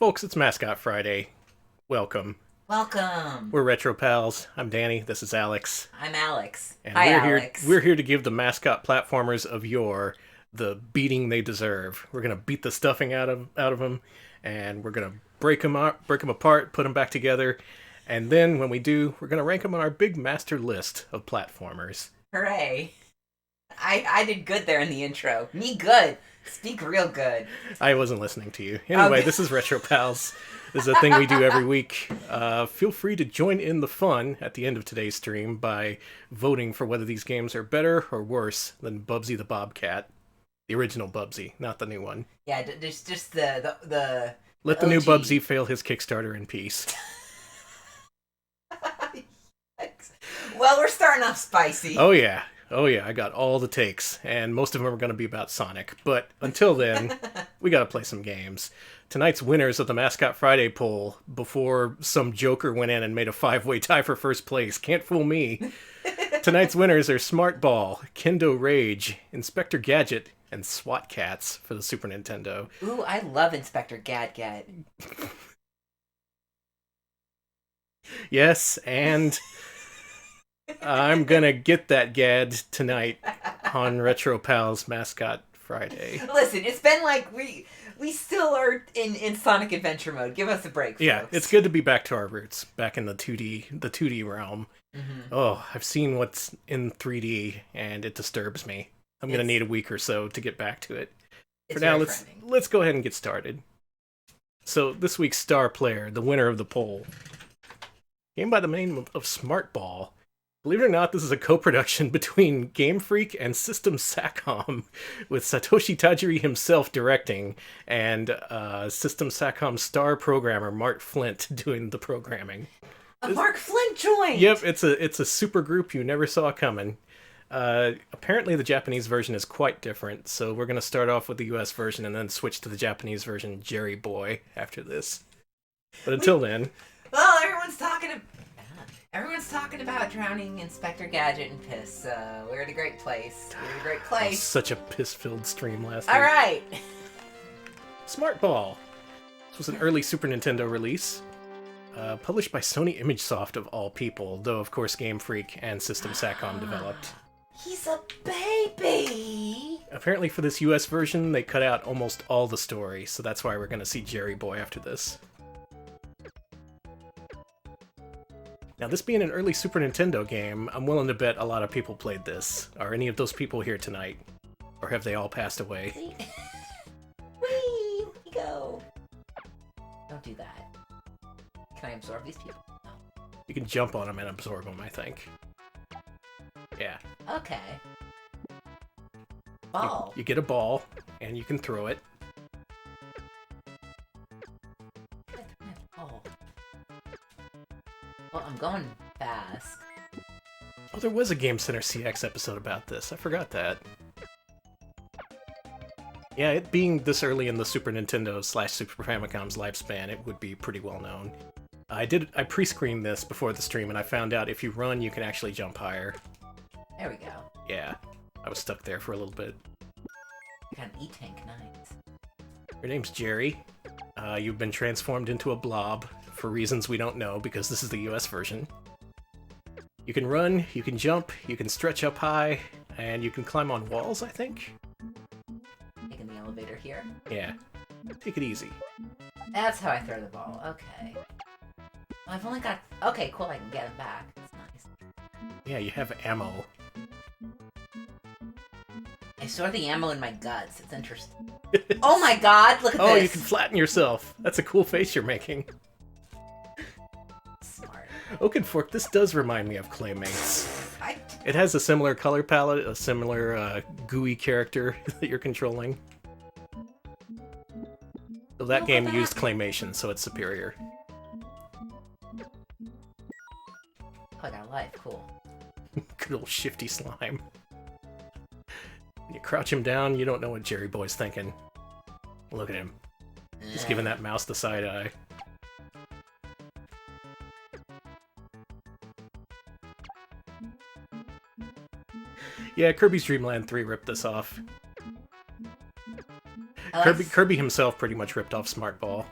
Folks, it's Mascot Friday. Welcome. Welcome. We're Retro Pals. I'm Danny. This is Alex. I'm Alex. And Hi, we're Alex. here we're here to give the mascot platformers of yore the beating they deserve. We're going to beat the stuffing out of them, and we're going to break them apart, put them back together, and then when we do, we're going to rank them on our big master list of platformers. Hooray. I did good there in the intro. Me good. Speak real good. I wasn't listening to you. Anyway, This is Retro Pals. This is a thing we do every week. Feel free to join in the fun at the end of today's stream by voting for whether these games are better or worse than Bubsy the Bobcat. The original Bubsy, not the new one. Yeah, just the Let the new Bubsy fail his Kickstarter in peace. Well, we're starting off spicy. Oh yeah, I got all the takes, and most of them are going to be about Sonic. But until then, we got to play some games. Tonight's winners of the Mascot Friday poll, before some joker went in and made a 5-way tie for first place. Can't fool me. Tonight's winners are Smart Ball, Kendo Rage, Inspector Gadget, and SWAT Cats for the Super Nintendo. Ooh, I love Inspector Gadget. Yes, and I'm gonna get that Gad tonight on Retro Pals Mascot Friday. Listen, it's been like we still are in Sonic Adventure mode. Give us a break, folks. Yeah, it's good to be back to our roots, back in the 2D realm. Mm-hmm. Oh, I've seen what's in 3D, and it disturbs me. I'm gonna need a week or so to get back to it. For now, let's go ahead and get started. So this week's star player, the winner of the poll, game by the name of Smart Ball. Believe it or not, this is a co-production between Game Freak and System Sacom, with Satoshi Tajiri himself directing, and System Sacom star programmer Mark Flint doing the programming. Mark Flint joined! Yep, it's a super group you never saw coming. Apparently the Japanese version is quite different, so we're going to start off with the US version and then switch to the Japanese version, Jerry Boy, after this. But until then... Well, Everyone's talking about drowning Inspector Gadget in piss. We're in a great place. Such a piss-filled stream last week. All right. Smart Ball. This was an early Super Nintendo release, published by Sony ImageSoft of all people, though of course Game Freak and System Sacom developed. He's a baby! Apparently for this US version, they cut out almost all the story, so that's why we're going to see Jerry Boy after this. Now, this being an early Super Nintendo game, I'm willing to bet a lot of people played this. Are any of those people here tonight? Or have they all passed away? Whee! We go! Don't do that. Can I absorb these people? No. You can jump on them and absorb them, I think. Yeah. Okay. Ball. You get a ball, and you can throw it. Well, I'm going fast. Oh, there was a Game Center CX episode about this. I forgot that. Yeah, it being this early in the Super Nintendo / Super Famicom's lifespan, it would be pretty well known. I pre-screened this before the stream, and I found out if you run, you can actually jump higher. There we go. Yeah, I was stuck there for a little bit. I got an E-Tank, nice. Your name's Jerry. You've been transformed into a blob, for reasons we don't know, because this is the US version. You can run, you can jump, you can stretch up high, and you can climb on walls, I think? Taking the elevator here. Yeah. Take it easy. That's how I throw the ball. Okay. Well, I've only got... Okay, cool, I can get him back. That's nice. Yeah, you have ammo. I store the ammo in my guts. It's interesting. Oh my god, look at this! Oh, you can flatten yourself. That's a cool face you're making. Smart. Oakenfork, this does remind me of Claymates. It has a similar color palette, a similar gooey character that you're controlling. So that game used claymation, so it's superior. Oh, I got a life. Cool. Good old shifty slime. When you crouch him down, you don't know what Jerry Boy's thinking. Look at him. He's giving that mouse the side eye. Yeah, Kirby's Dream Land 3 ripped this off. Kirby himself pretty much ripped off Smart Ball.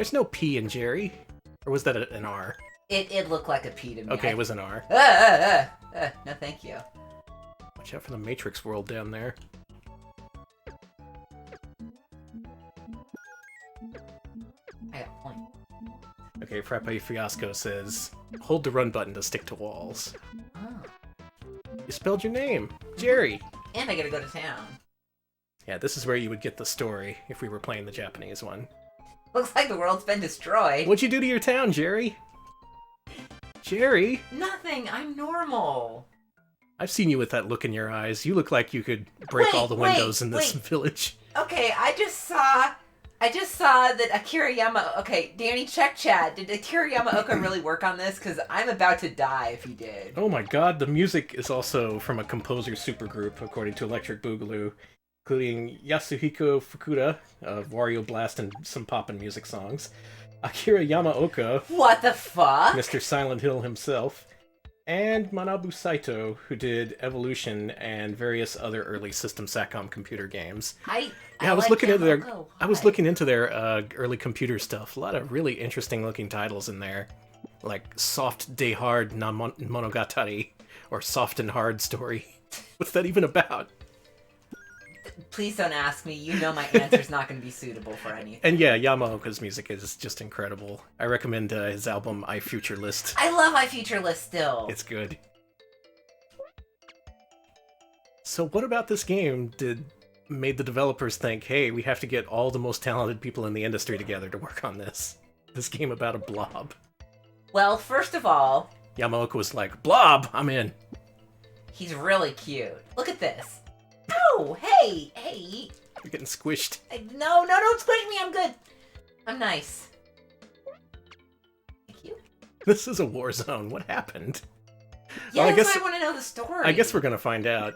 There's no P in Jerry. Or was that an R? It looked like a P to me. Okay, it was an R. No, thank you. Watch out for the Matrix world down there. I got a point. Okay, Frappe Fiasco says, hold the run button to stick to walls. Oh. You spelled your name, Jerry. And I gotta go to town. Yeah, this is where you would get the story if we were playing the Japanese one. Looks like the world's been destroyed. What'd you do to your town, Jerry? Jerry? Nothing. I'm normal. I've seen you with that look in your eyes. You look like you could break all the windows in this village. Okay, I just saw that Akira Yamaoka... Okay, Danny, check chat. Did Akira Yamaoka really work on this? Because I'm about to die if he did. Oh my god, the music is also from a composer supergroup, according to Electric Boogaloo, including Yasuhiko Fukuda of Wario Blast and some poppin' music songs, Akira Yamaoka... What the fuck? Mr. Silent Hill himself, and Manabu Saito, who did Evolution and various other early System Satcom computer games. I was looking into their early computer stuff. A lot of really interesting looking titles in there, like Soft Day Hard Monogatari or Soft and Hard Story. What's that even about? Please don't ask me. You know my answer's not going to be suitable for anything. And yeah, Yamaoka's music is just incredible. I recommend his album I Future List. I love I Future List still. It's good. So what about this game made the developers think, hey, we have to get all the most talented people in the industry together to work on this game about a blob? Well, first of all... Yamaoka was like, blob, I'm in. He's really cute. Look at this. Oh, hey! You're getting squished. No, don't squish me, I'm good. I'm nice. Thank you. This is a war zone. What happened? Yeah, well, I want to know the story. I guess we're gonna find out.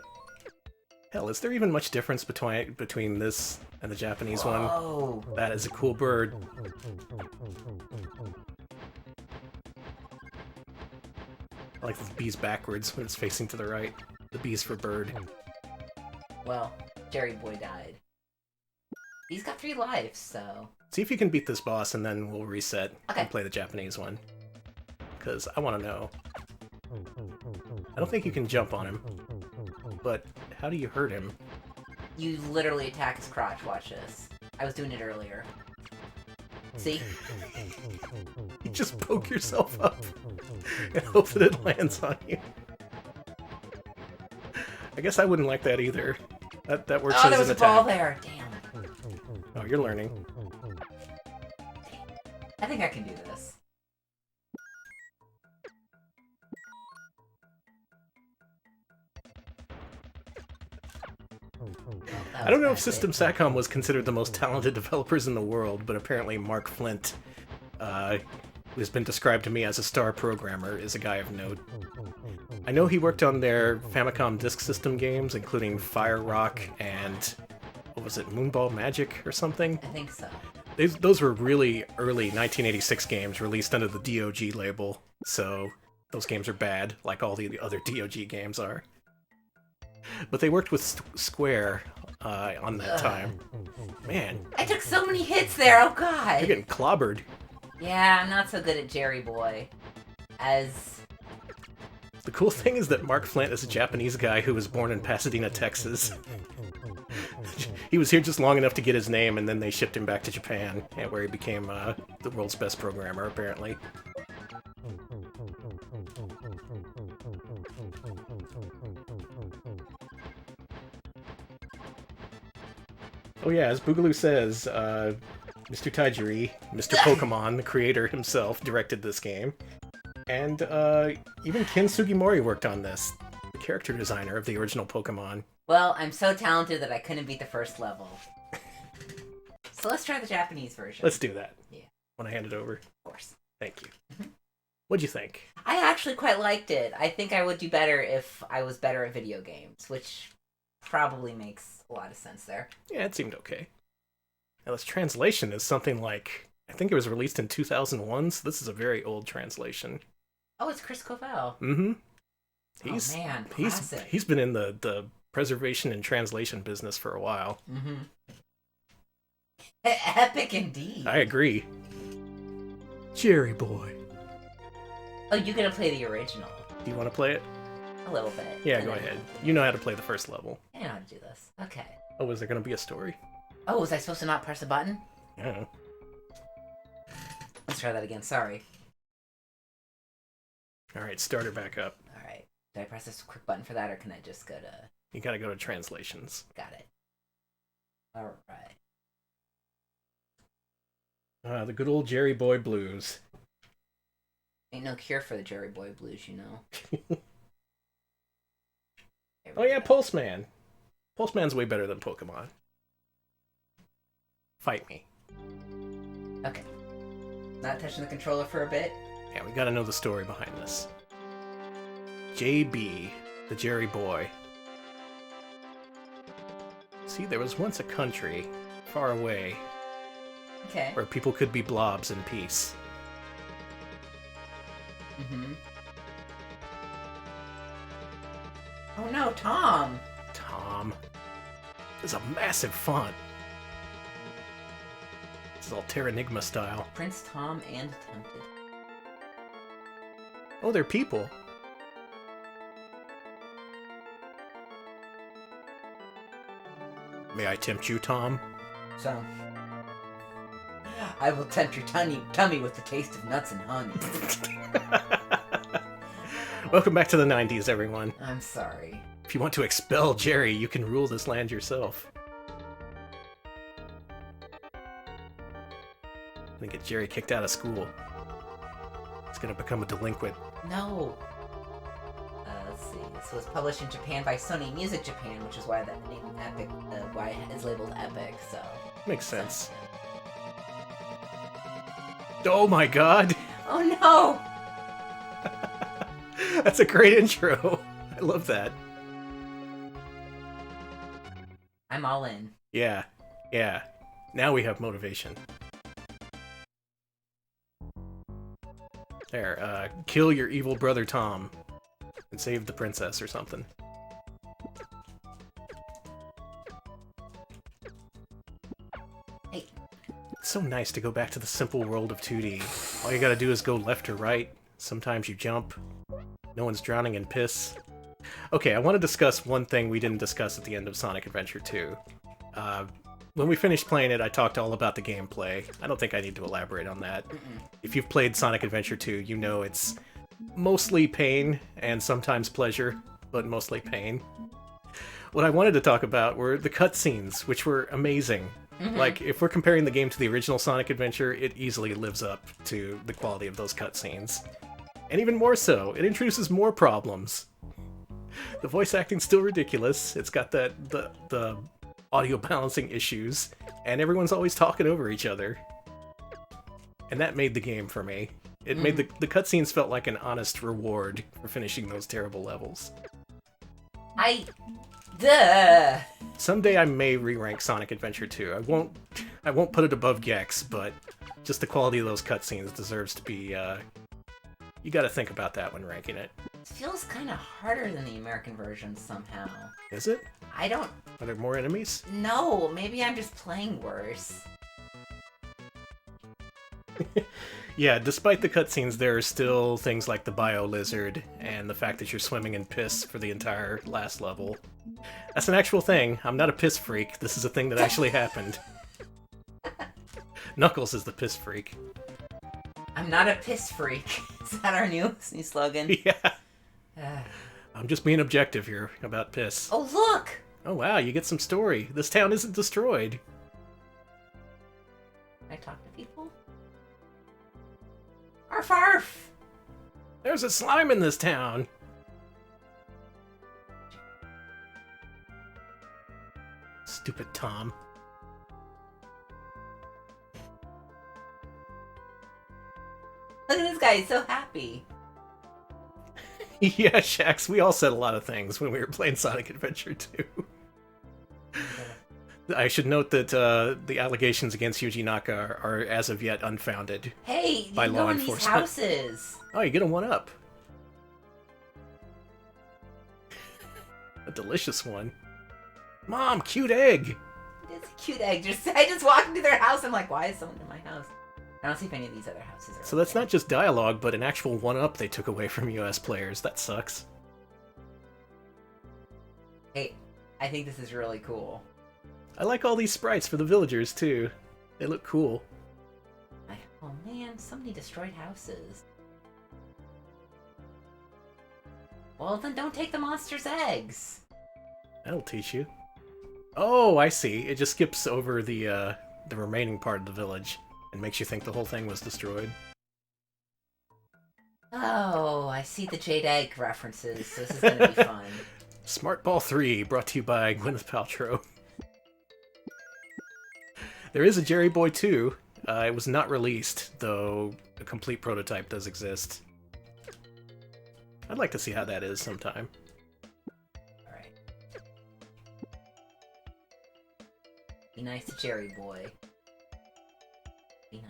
Hell, is there even much difference between this and the Japanese one? That is a cool bird. I like the bees backwards when it's facing to the right. The bees for bird. Well, Jerry Boy died. He's got 3 lives, so... See if you can beat this boss, and then we'll reset and play the Japanese one. Because I want to know. I don't think you can jump on him. But how do you hurt him? You literally attack his crotch. Watch this. I was doing it earlier. See? You just poke yourself up and hope that it lands on you. I guess I wouldn't like that either. That works as an attack. Oh, there was a ball there. Damn. Oh, you're learning. I think I can do this. I don't know if System Satcom was considered the most talented developers in the world, but apparently Mark Flint, who's been described to me as a star programmer, is a guy of note. I know he worked on their Famicom Disk System games, including Fire Rock and, what was it, Moonball Magic or something? I think so. Those were really early 1986 games released under the DOG label, so those games are bad, like all the other DOG games are. But they worked with Square on that time. Man. I took so many hits there, oh god! You're getting clobbered. Yeah, I'm not so good at Jerry Boy. The cool thing is that Mark Flint is a Japanese guy who was born in Pasadena, Texas. He was here just long enough to get his name, and then they shipped him back to Japan, where he became the world's best programmer, apparently. Oh yeah, as Boogaloo says, Mr. Tajiri, Mr. Pokemon, the creator himself, directed this game. And even Ken Sugimori worked on this, the character designer of the original Pokemon. Well, I'm so talented that I couldn't beat the first level. So let's try the Japanese version. Let's do that. Yeah. Want to hand it over? Of course. Thank you. What'd you think? I actually quite liked it. I think I would do better if I was better at video games, which probably makes a lot of sense there. Yeah, it seemed okay. Now this translation is something like, I think it was released in 2001, so this is a very old translation. Oh, it's Chris Covell. Mm-hmm. Oh man, classic. He's been in the preservation and translation business for a while. Mm-hmm. Epic indeed. I agree. Jerry Boy. Oh, you're gonna play the original. Do you want to play it? A little bit. Yeah, go ahead. You know how to play the first level. I know how to do this. Okay. Oh, is there going to be a story? Oh, was I supposed to not press a button? Yeah. Let's try that again. Sorry. Alright, start her back up. Alright. Did I press this quick button for that, or can I just go to... You gotta go to translations. Got it. Alright. The good old Jerry Boy blues. Ain't no cure for the Jerry Boy blues, you know. Oh yeah, Pulseman. Pulseman's way better than Pokemon. Fight me. Okay. Not touching the controller for a bit. Yeah, we gotta know the story behind this. JB, the Jerry Boy. See, there was once a country, far away, Okay. where people could be blobs in peace. Mm-hmm. Oh no, Tom! Tom. This is a massive font. This is all Terranigma style. Prince Tom and Tempted. Oh, they're people. May I tempt you, Tom? So... I will tempt your tummy with the taste of nuts and honey. Welcome back to the 90s, everyone. I'm sorry. If you want to expel Jerry, you can rule this land yourself. I'm gonna get Jerry kicked out of school. He's gonna become a delinquent. No. Let's see. This was published in Japan by Sony Music Japan, which is why the name Epic, why it is labeled Epic. So Makes sense. Oh my god! Oh no! That's a great intro. I love that. I'm all in. Yeah. Yeah. Now we have motivation. There, kill your evil brother Tom. And save the princess or something. Hey. It's so nice to go back to the simple world of 2D. All you gotta do is go left or right. Sometimes you jump. No one's drowning in piss. Okay, I want to discuss one thing we didn't discuss at the end of Sonic Adventure 2. When we finished playing it, I talked all about the gameplay. I don't think I need to elaborate on that. If you've played Sonic Adventure 2, you know it's mostly pain and sometimes pleasure, but mostly pain. What I wanted to talk about were the cutscenes, which were amazing. Like, if we're comparing the game to the original Sonic Adventure, it easily lives up to the quality of those cutscenes. And even more so, it introduces more problems. The voice acting's still ridiculous. It's got the audio balancing issues, and everyone's always talking over each other. And that made the game for me. It made the cutscenes felt like an honest reward for finishing those terrible levels. Duh! Someday I may re-rank Sonic Adventure 2. I won't put it above Gex, but just the quality of those cutscenes deserves to be, you gotta think about that when ranking it. It feels kind of harder than the American version somehow. Is it? I don't... Are there more enemies? No, maybe I'm just playing worse. Yeah, despite the cutscenes, there are still things like the bio-lizard, and the fact that you're swimming in piss for the entire last level. That's an actual thing. I'm not a piss freak. This is a thing that actually happened. Knuckles is the piss freak. I'm not a piss freak. Is that our new slogan? Yeah. I'm just being objective here about piss. Oh, look! Oh wow, you get some story. This town isn't destroyed. Can I talk to people? Arf arf! There's a slime in this town. Stupid Tom. Look at this guy, he's so happy. Yeah, Shax, we all said a lot of things when we were playing Sonic Adventure 2. I should note that the allegations against Yuji Naka are as of yet unfounded. Hey, by you law go in these enforcement. houses. Oh, you get a 1-up. A delicious one. Mom, cute egg! It's a cute egg. I just walked into their house, I'm like, why is someone in my house? I don't see if any of these other houses are. So that's not just dialogue, but an actual one-up they took away from US players. That sucks. Hey, I think this is really cool. I like all these sprites for the villagers, too. They look cool. Oh man, so many destroyed houses. Well, then don't take the monster's eggs. That'll teach you. Oh, I see. It just skips over the remaining part of the village and makes you think the whole thing was destroyed. Oh, I see the Jade Egg references. This is gonna be fun. Smart Ball 3, brought to you by Gwyneth Paltrow. There is a Jerry Boy 2. It was not released, though a complete prototype does exist. I'd like to see how that is sometime. Alright. Be nice to Jerry Boy. Be nice.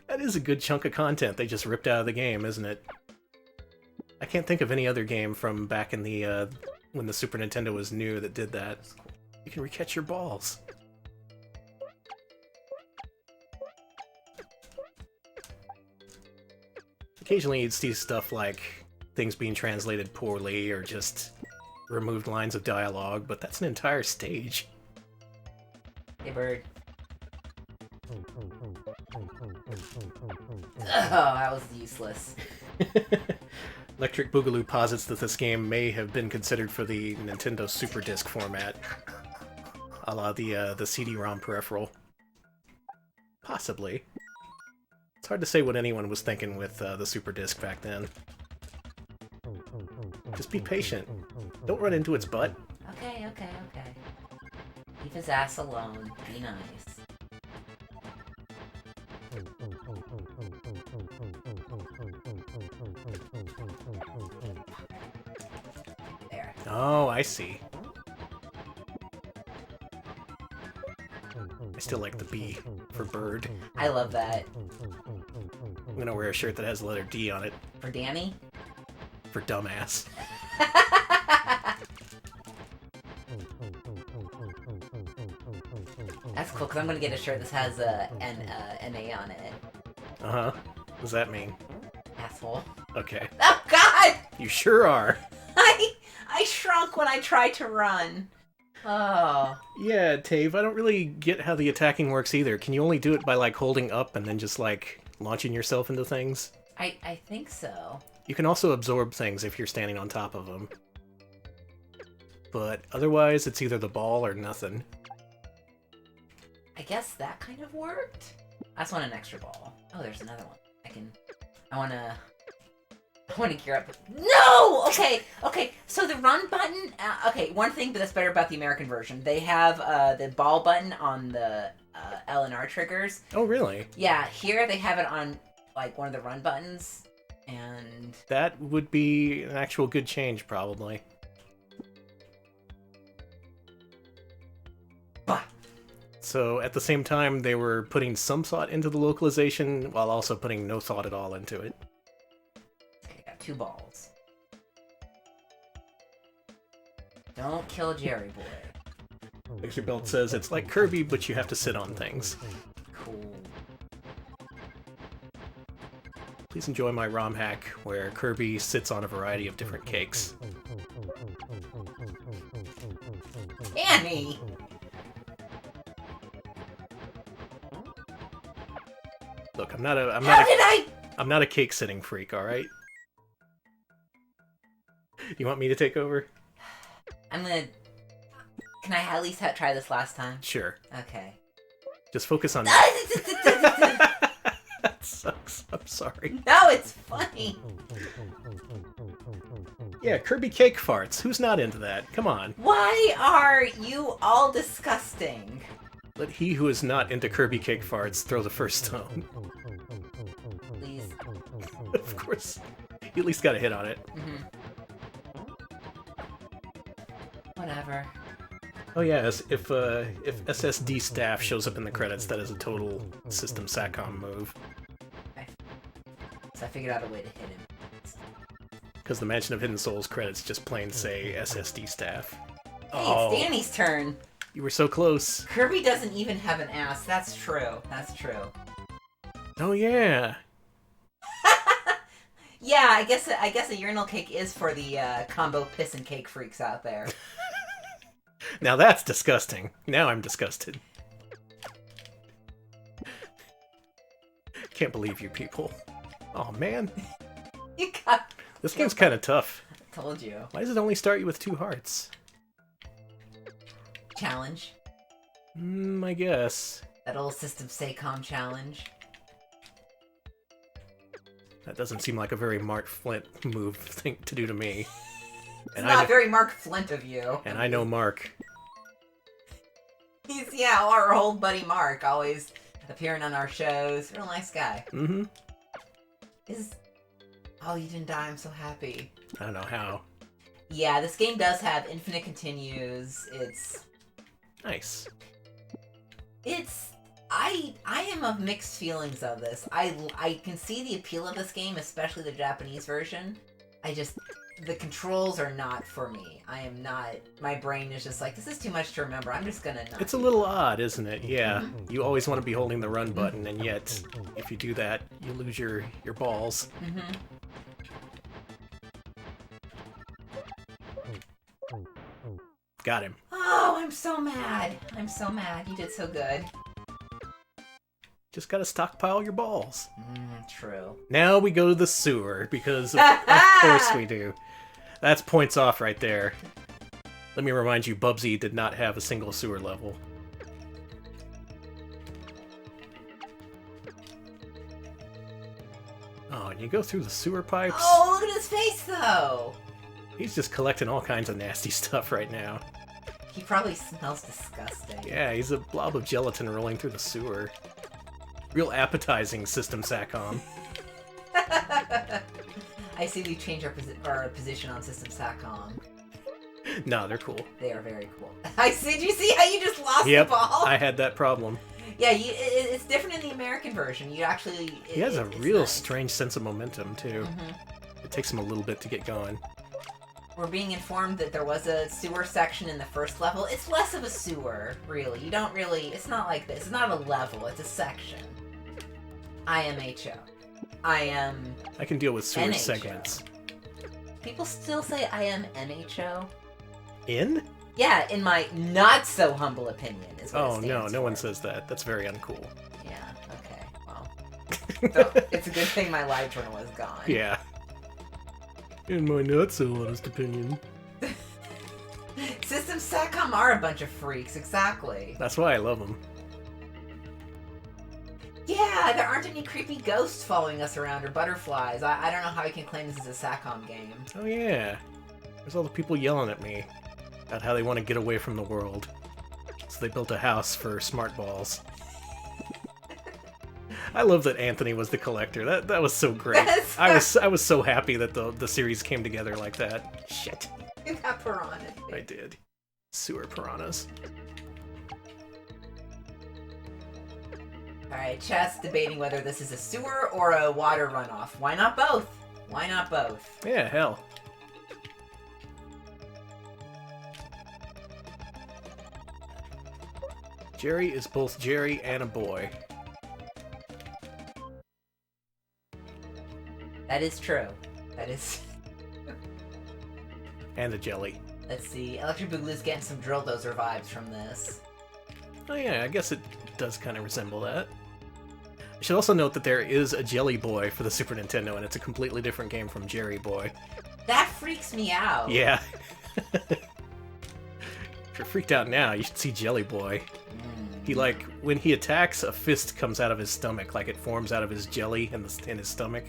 That is a good chunk of content they just ripped out of the game, isn't it? I can't think of any other game from back in the, when the Super Nintendo was new that did that. You can recatch your balls. Occasionally you'd see stuff like things being translated poorly or just removed lines of dialogue, but that's an entire stage. Hey, bird. Oh, that was useless. Electric Boogaloo posits that this game may have been considered for the Nintendo Super Disc format, a la the CD-ROM peripheral. Possibly. It's hard to say what anyone was thinking with the Super Disc back then. Just be patient. Don't run into its butt. Okay. Leave his ass alone. Be nice. There. Oh, I see. I still like the B for bird. I love that. I'm gonna wear a shirt that has the letter D on it. For Danny? For dumbass. That's cool, because I'm going to get a shirt that has an A on it. Uh-huh. What does that mean? Asshole. Okay. Oh, God! You sure are. I shrunk when I tried to run. Oh. Yeah, Tave, I don't really get how the attacking works either. Can you only do it by, like, holding up and then just, like, launching yourself into things? I think so. You can also absorb things if you're standing on top of them. But otherwise, it's either the ball or nothing. I guess that kind of worked? I just want an extra ball. Oh, there's another one. I want to gear up. No! Okay, so the run button... okay, one thing that's better about the American version. They have the ball button on the L and R triggers. Oh, really? Yeah, here they have it on, like, one of the run buttons, and... That would be an actual good change, probably. Bah! So, at the same time, they were putting some thought into the localization, while also putting no thought at all into it. Okay, I got 2 balls. Don't kill Jerry Boy. Picture Belt says it's like Kirby, but you have to sit on things. Cool. Please enjoy my ROM hack, where Kirby sits on a variety of different cakes. Annie! Look, I'm not a cake sitting freak, all right? You want me to take over? I'm gonna... Can I at least try this last time? Sure. Okay. Just focus on that. That sucks. I'm sorry. No, it's funny. Yeah, Kirby cake farts. Who's not into that? Come on. Why are you all disgusting? Let he who is not into Kirby cake farts throw the first stone. Please. Of course. You at least got a hit on it. Mm-hmm. Whatever. Oh yeah, if SSD staff shows up in the credits, that is a total system SATCOM move. Okay. So I figured out a way to hit him. Because the Mansion of Hidden Souls credits just plain say SSD staff. Hey, it's Danny's turn. You were so close. Kirby doesn't even have an ass. That's true. That's true. Oh yeah. Yeah, I guess a urinal cake is for the combo piss and cake freaks out there. Now that's disgusting. Now I'm disgusted. Can't believe you people. Oh man. You got... This game's kind of tough. I told you. Why does it only start you with 2 hearts? Challenge. I guess. That old System Saycom challenge. That doesn't seem like a very Mark Flint move thing to do to me. It's not very Mark Flint of you. And I know Mark. He's, yeah, our old buddy Mark, always appearing on our shows. Real nice guy. Mm-hmm. Oh, you didn't die. I'm so happy. I don't know how. Yeah, this game does have infinite continues. It's... Nice. I am of mixed feelings of this. I can see the appeal of this game, especially the Japanese version. The controls are not for me. I am not... My brain is just like, this is too much to remember. I'm just gonna not... It's a little odd, isn't it? Yeah. You always want to be holding the run button, and yet, if you do that, you lose your balls. Mm-hmm. Got him. Oh, I'm so mad. I'm so mad. You did so good. Just gotta stockpile your balls. True. Now we go to the sewer, because of course we do. That's points off right there. Let me remind you, Bubsy did not have a single sewer level. Oh, and you go through the sewer pipes? Oh, look at his face, though! He's just collecting all kinds of nasty stuff right now. He probably smells disgusting. Yeah, he's a blob of gelatin rolling through the sewer. Real appetizing, System Satcom. I see we changed our position on System Satcom. No, they're cool. They are very cool. Did you see how you just lost the ball? I had that problem. Yeah, it's different in the American version. You actually... He has a real strange sense of momentum, too. Mm-hmm. It takes him a little bit to get going. We're being informed that there was a sewer section in the first level. It's less of a sewer, really. You don't really... It's not like this. It's not a level. It's a section. IMHO. I can deal with sewer NHO. segments. People still say I am NHO. In? Yeah, in my not-so-humble opinion is what it Oh, stands no for. one says that. That's very uncool. Yeah, okay, well. So, it's a good thing my live journal is gone. Yeah. In my not-so-honest opinion. System Satcom are a bunch of freaks, exactly. That's why I love them. Yeah, there aren't any creepy ghosts following us around or butterflies. I don't know how I can claim this is a Satcom game. Oh, yeah. There's all the people yelling at me about how they want to get away from the world. So they built a house for smart balls. I love that Anthony was the collector. That was so great. I was so happy that the series came together like that. Shit. You got piranha. I did. Sewer piranhas. Alright, Chess debating whether this is a sewer or a water runoff. Why not both? Why not both? Yeah, hell. Jerry is both Jerry and a boy. That is true. That is... And a jelly. Let's see. Electric Boogaloo's getting some Drill Dozer vibes from this. Oh yeah, I guess it does kind of resemble that. I should also note that there is a Jelly Boy for the Super Nintendo, and it's a completely different game from Jerry Boy. That freaks me out. Yeah. If you're freaked out now, you should see Jelly Boy. He, like, when he attacks, a fist comes out of his stomach, like it forms out of his jelly in his stomach.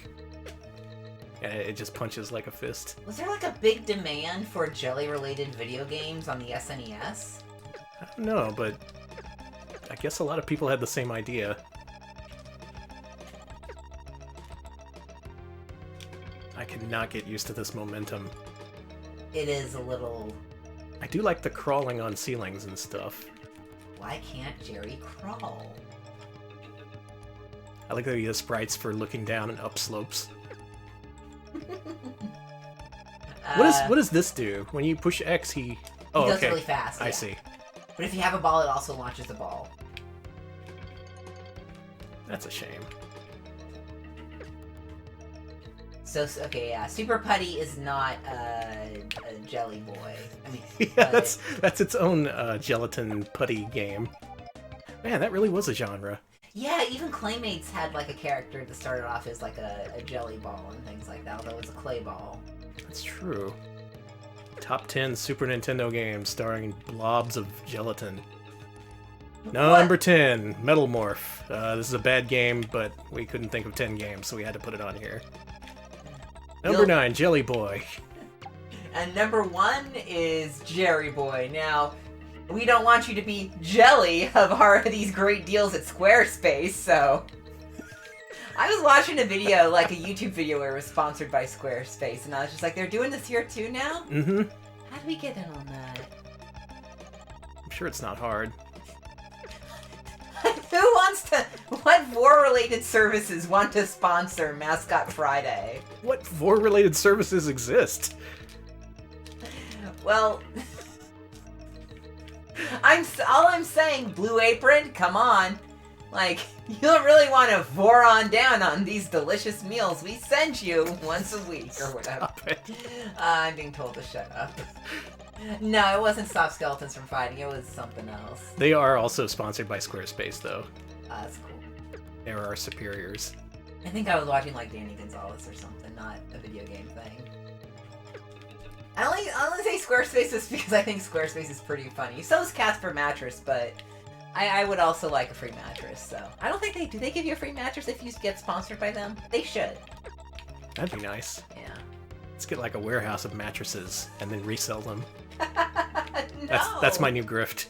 And it just punches like a fist. Was there like a big demand for jelly-related video games on the SNES? I don't know, but I guess a lot of people had the same idea. I cannot get used to this momentum. It is a little... I do like the crawling on ceilings and stuff. Why can't Jerry crawl? I like that he has sprites for looking down and up slopes. What does this do? When you push X, he... Oh, he goes okay. really fast. I yeah. see. But if you have a ball, it also launches a ball. That's a shame. Okay, yeah. Super Putty is not a Jelly Boy. I mean, Yeah, that's its own gelatin putty game. Man, that really was a genre. Yeah, even Claymates had like a character that started off as like a jelly ball and things like that, although it was a clay ball. That's true. Top 10 Super Nintendo games starring blobs of gelatin. Number 10, Metal Morph. This is a bad game, but we couldn't think of 10 games, so we had to put it on here. Number 9, Jelly Boy. And number 1 is Jerry Boy. Now, we don't want you to be jelly of these great deals at Squarespace, so... I was watching a video, like a YouTube video where it was sponsored by Squarespace, and I was just like, they're doing this here too now? Mm-hmm. How do we get in on that? I'm sure it's not hard. What vor-related services want to sponsor Mascot Friday? What vor-related services exist? Well, all I'm saying, Blue Apron, come on. Like, you don't really want to vor on down on these delicious meals we send you once a week or whatever. I'm being told to shut up. No, it wasn't Stop Skeletons from Fighting, it was something else. They are also sponsored by Squarespace, though. That's cool. They're our superiors. I think I was watching, like, Danny Gonzalez or something, not a video game thing. I only say Squarespace just because I think Squarespace is pretty funny. So is Casper Mattress, but I would also like a free mattress, so... I don't think do they give you a free mattress if you get sponsored by them? They should. That'd be nice. Yeah. Let's get like a warehouse of mattresses and then resell them. No. That's my new grift.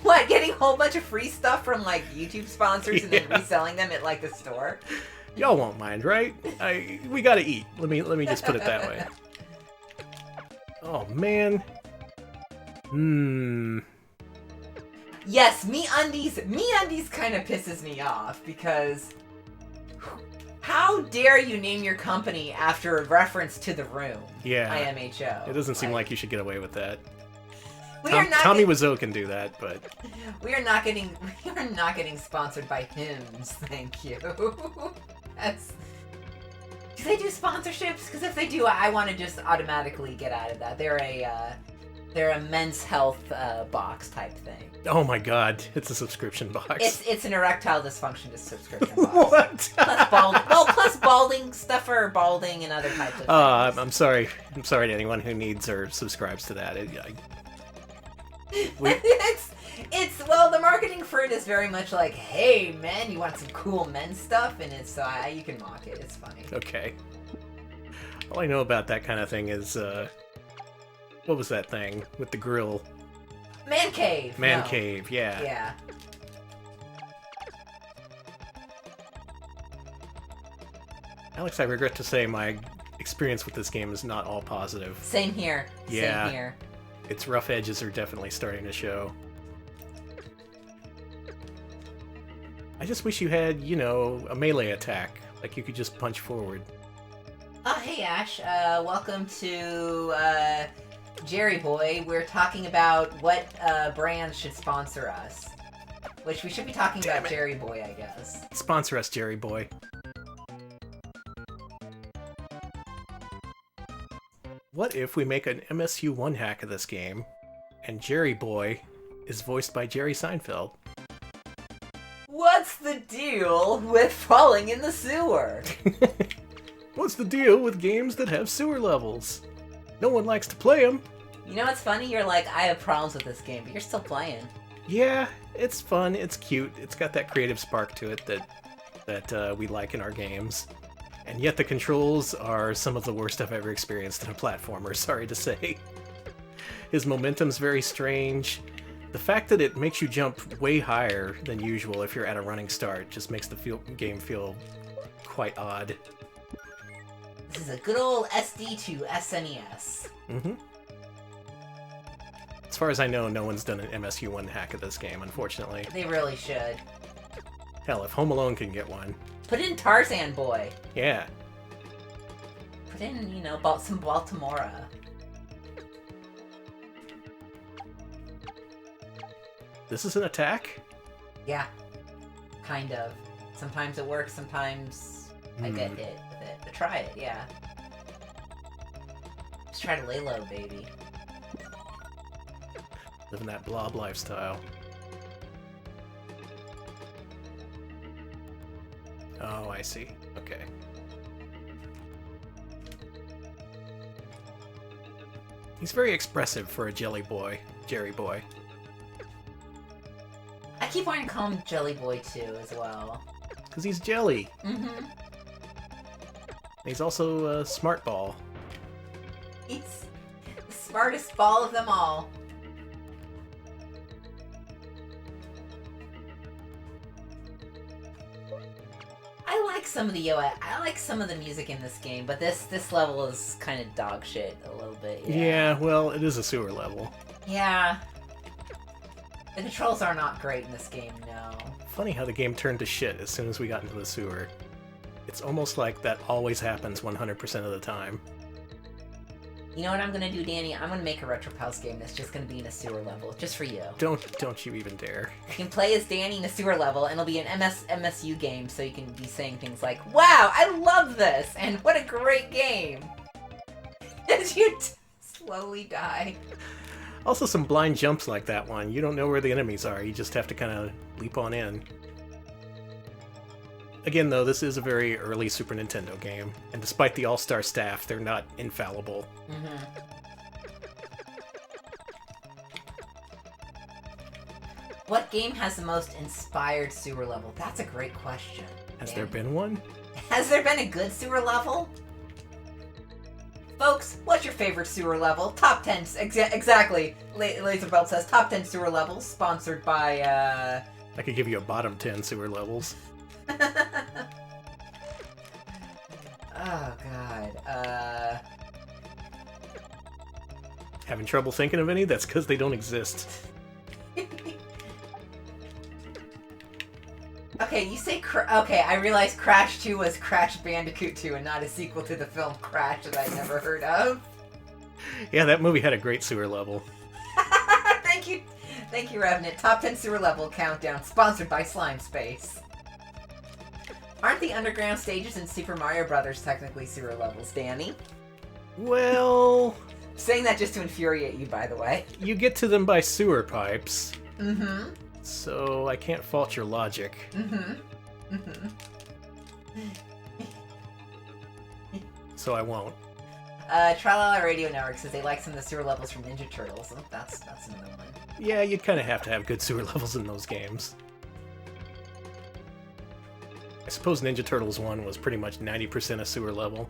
What, getting a whole bunch of free stuff from, like, YouTube sponsors and then reselling them at, like, the store? Y'all won't mind, right? We gotta eat. Let me just put it that way. Oh, man. Yes, MeUndies kind of pisses me off, because... How dare you name your company after a reference to The Room? Yeah. IMHO. It doesn't seem like you should get away with that. Tommy Wiseau can do that, but... We are not getting sponsored by Hims, thank you. Do they do sponsorships? Because if they do, I want to just automatically get out of that. They're a men's health box type thing. Oh my god, it's a subscription box. It's an erectile dysfunction subscription box. What? Plus balding stuff for balding and other types of things. I'm sorry. I'm sorry to anyone who needs or subscribes to that. Well, the marketing for it is very much like, hey, men, you want some cool men's stuff? And it's, you can mock it. It's funny. Okay. All I know about that kind of thing is, what was that thing with the grill? Man Cave. Cave, yeah. Yeah. Alex, I regret to say my experience with this game is not all positive. Same here. Yeah. Same here. Its rough edges are definitely starting to show. I just wish you had, a melee attack. Like you could just punch forward. Hey Ash, welcome to Jerry Boy. We're talking about what brands should sponsor us. Which we should be talking about Jerry Boy, I guess. Sponsor us, Jerry Boy. What if we make an MSU1 hack of this game, and Jerry Boy is voiced by Jerry Seinfeld? What's the deal with falling in the sewer? What's the deal with games that have sewer levels? No one likes to play them. You know what's funny? You're like, I have problems with this game, but you're still playing. Yeah, it's fun, it's cute, it's got that creative spark to it that we like in our games. And yet the controls are some of the worst I've ever experienced in a platformer, sorry to say. His momentum's very strange. The fact that it makes you jump way higher than usual if you're at a running start just makes the game feel quite odd. This is a good old SD to SNES. Mm-hmm. As far as I know, no one's done an MSU1 hack of this game, unfortunately. They really should. Hell, if Home Alone can get one. Put in Tarzan Boy. Yeah. Put in, some Baltimora. This is an attack? Yeah. Kind of. Sometimes it works, sometimes I get hit with it. But try it, yeah. Just try to lay low, baby. Living that blob lifestyle. Oh, I see. Okay. He's very expressive for a Jerry boy. I keep wanting to call him Jelly Boy too, as well. Because he's jelly. Mm-hmm. He's also a smart ball. He's the smartest ball of them all. I like some of the I like some of the music in this game, but this level is kind of dog shit a little bit. Yeah, well, it is a sewer level. Yeah. The controls are not great in this game, no. Funny how the game turned to shit as soon as we got into the sewer. It's almost like that always happens 100% of the time. You know what I'm gonna do, Danny? I'm gonna make a RetroPals game that's just gonna be in a sewer level, just for you. Don't you even dare. You can play as Danny in a sewer level, and it'll be an MSU game, so you can be saying things like, "Wow, I love this!" and "What a great game!" As you slowly die. Also, some blind jumps like that one. You don't know where the enemies are. You just have to kind of leap on in. Again, though, this is a very early Super Nintendo game, and despite the all-star staff, they're not infallible. Mm-hmm. What game has the most inspired sewer level? That's a great question. Has there been one? Has there been a good sewer level? Folks, what's your favorite sewer level? Top 10, exactly. Laserbelt says top 10 sewer levels, sponsored by, I could give you a bottom 10 sewer levels. Oh, God. Having trouble thinking of any? That's because they don't exist. Okay, you say okay, I realized Crash 2 was Crash Bandicoot 2 and not a sequel to the film Crash that I'd never heard of. Yeah, that movie had a great sewer level. Thank you, Revenant. Top 10 sewer level countdown, sponsored by Slime Space. Aren't the underground stages in Super Mario Brothers technically sewer levels, Danny? Well... Saying that just to infuriate you, by the way. You get to them by sewer pipes. Mm-hmm. So I can't fault your logic. Mm-hmm. Mm-hmm. So I won't. Tralala Radio Network says they like some of the sewer levels from Ninja Turtles. Oh, that's another one. Yeah, you'd kind of have to have good sewer levels in those games. I suppose Ninja Turtles 1 was pretty much 90% a sewer level.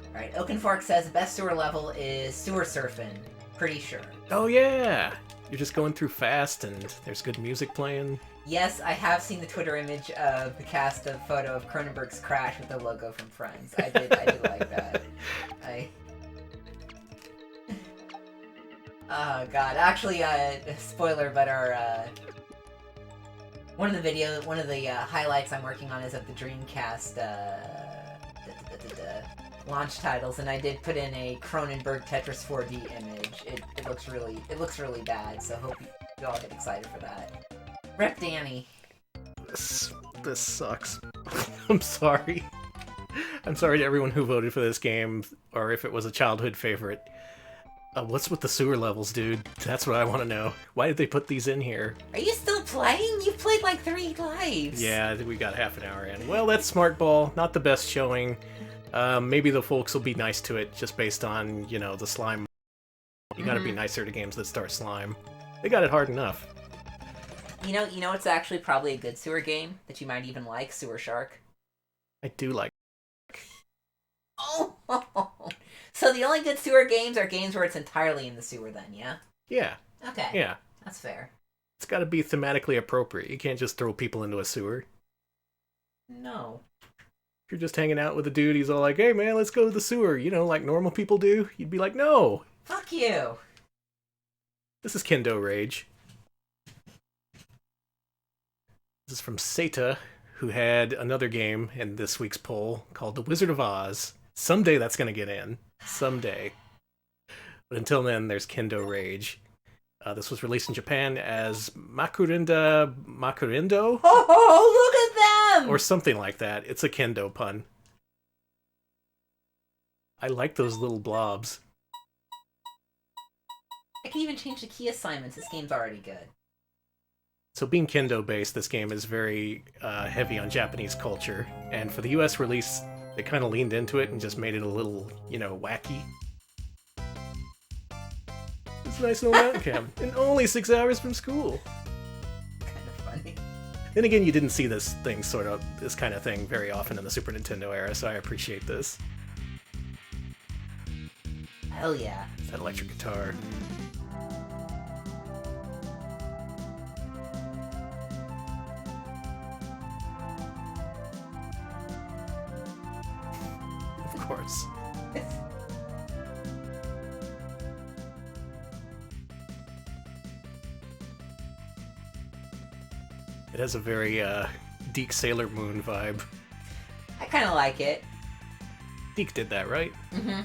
Alright, Oakenfork says the best sewer level is Sewer Surfing. Pretty sure. Oh yeah! You're just going through fast and there's good music playing. Yes, I have seen the Twitter image of the cast of photo of Cronenberg's Crash with the logo from Friends. I did like that. Oh god, actually, spoiler, but our, one of the highlights I'm working on is of the Dreamcast, launch titles, and I did put in a Cronenberg Tetris 4D image. It looks really bad, so hope you all get excited for that. Rep Danny. This sucks. I'm sorry. I'm sorry to everyone who voted for this game, or if it was a childhood favorite. What's with the sewer levels, dude? That's what I want to know. Why did they put these in here? Are you still playing? You've played like 3 lives. Yeah, I think we got half an hour in. Well, that's Smart Ball. Not the best showing. Maybe the folks will be nice to it just based on, you know, the slime. You gotta be nicer to games that start slime. They got it hard enough. You know it's actually probably a good sewer game that you might even like? Sewer Shark. I do like. Oh! So the only good sewer games are games where it's entirely in the sewer then, yeah? Yeah. Okay. Yeah. That's fair. It's gotta be thematically appropriate. You can't just throw people into a sewer. No. If you're just hanging out with a dude, he's all like, hey man, let's go to the sewer, you know, like normal people do, you'd be like, no! Fuck you! This is Kendo Rage. This is from Seta, who had another game in this week's poll called The Wizard of Oz. Someday that's gonna get in. Someday. But until then, there's Kendo Rage. This was released in Japan as Makurindo? Oh, look at them! Or something like that. It's a Kendo pun. I like those little blobs. I can even change the key assignments. This game's already good. So being Kendo based, this game is very heavy on Japanese culture, and for the US release, they kind of leaned into it and just made it a little, wacky. It's a nice little mountain camp, and only 6 hours from school. Kind of funny. Then again, you didn't see this kind of thing very often in the Super Nintendo era, so I appreciate this. Hell yeah. That electric guitar. Of course. It has a very Deke Sailor Moon vibe. I kind of like it. Deke did that, right? Mm-hmm.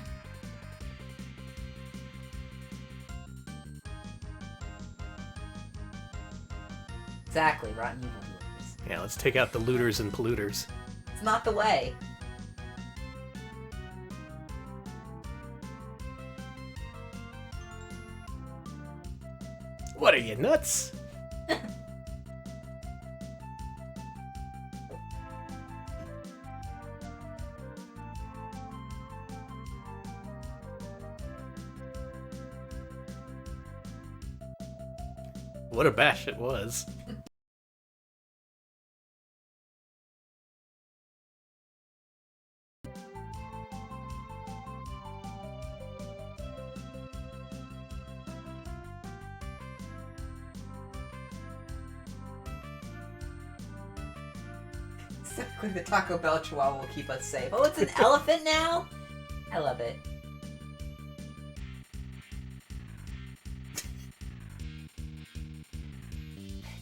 Exactly, rotten evil looters. Yeah, let's take out the looters and polluters. It's not the way. What are you, nuts? What a bash it was. Exactly, the Taco Bell Chihuahua will keep us safe. Oh, it's an elephant now? I love it.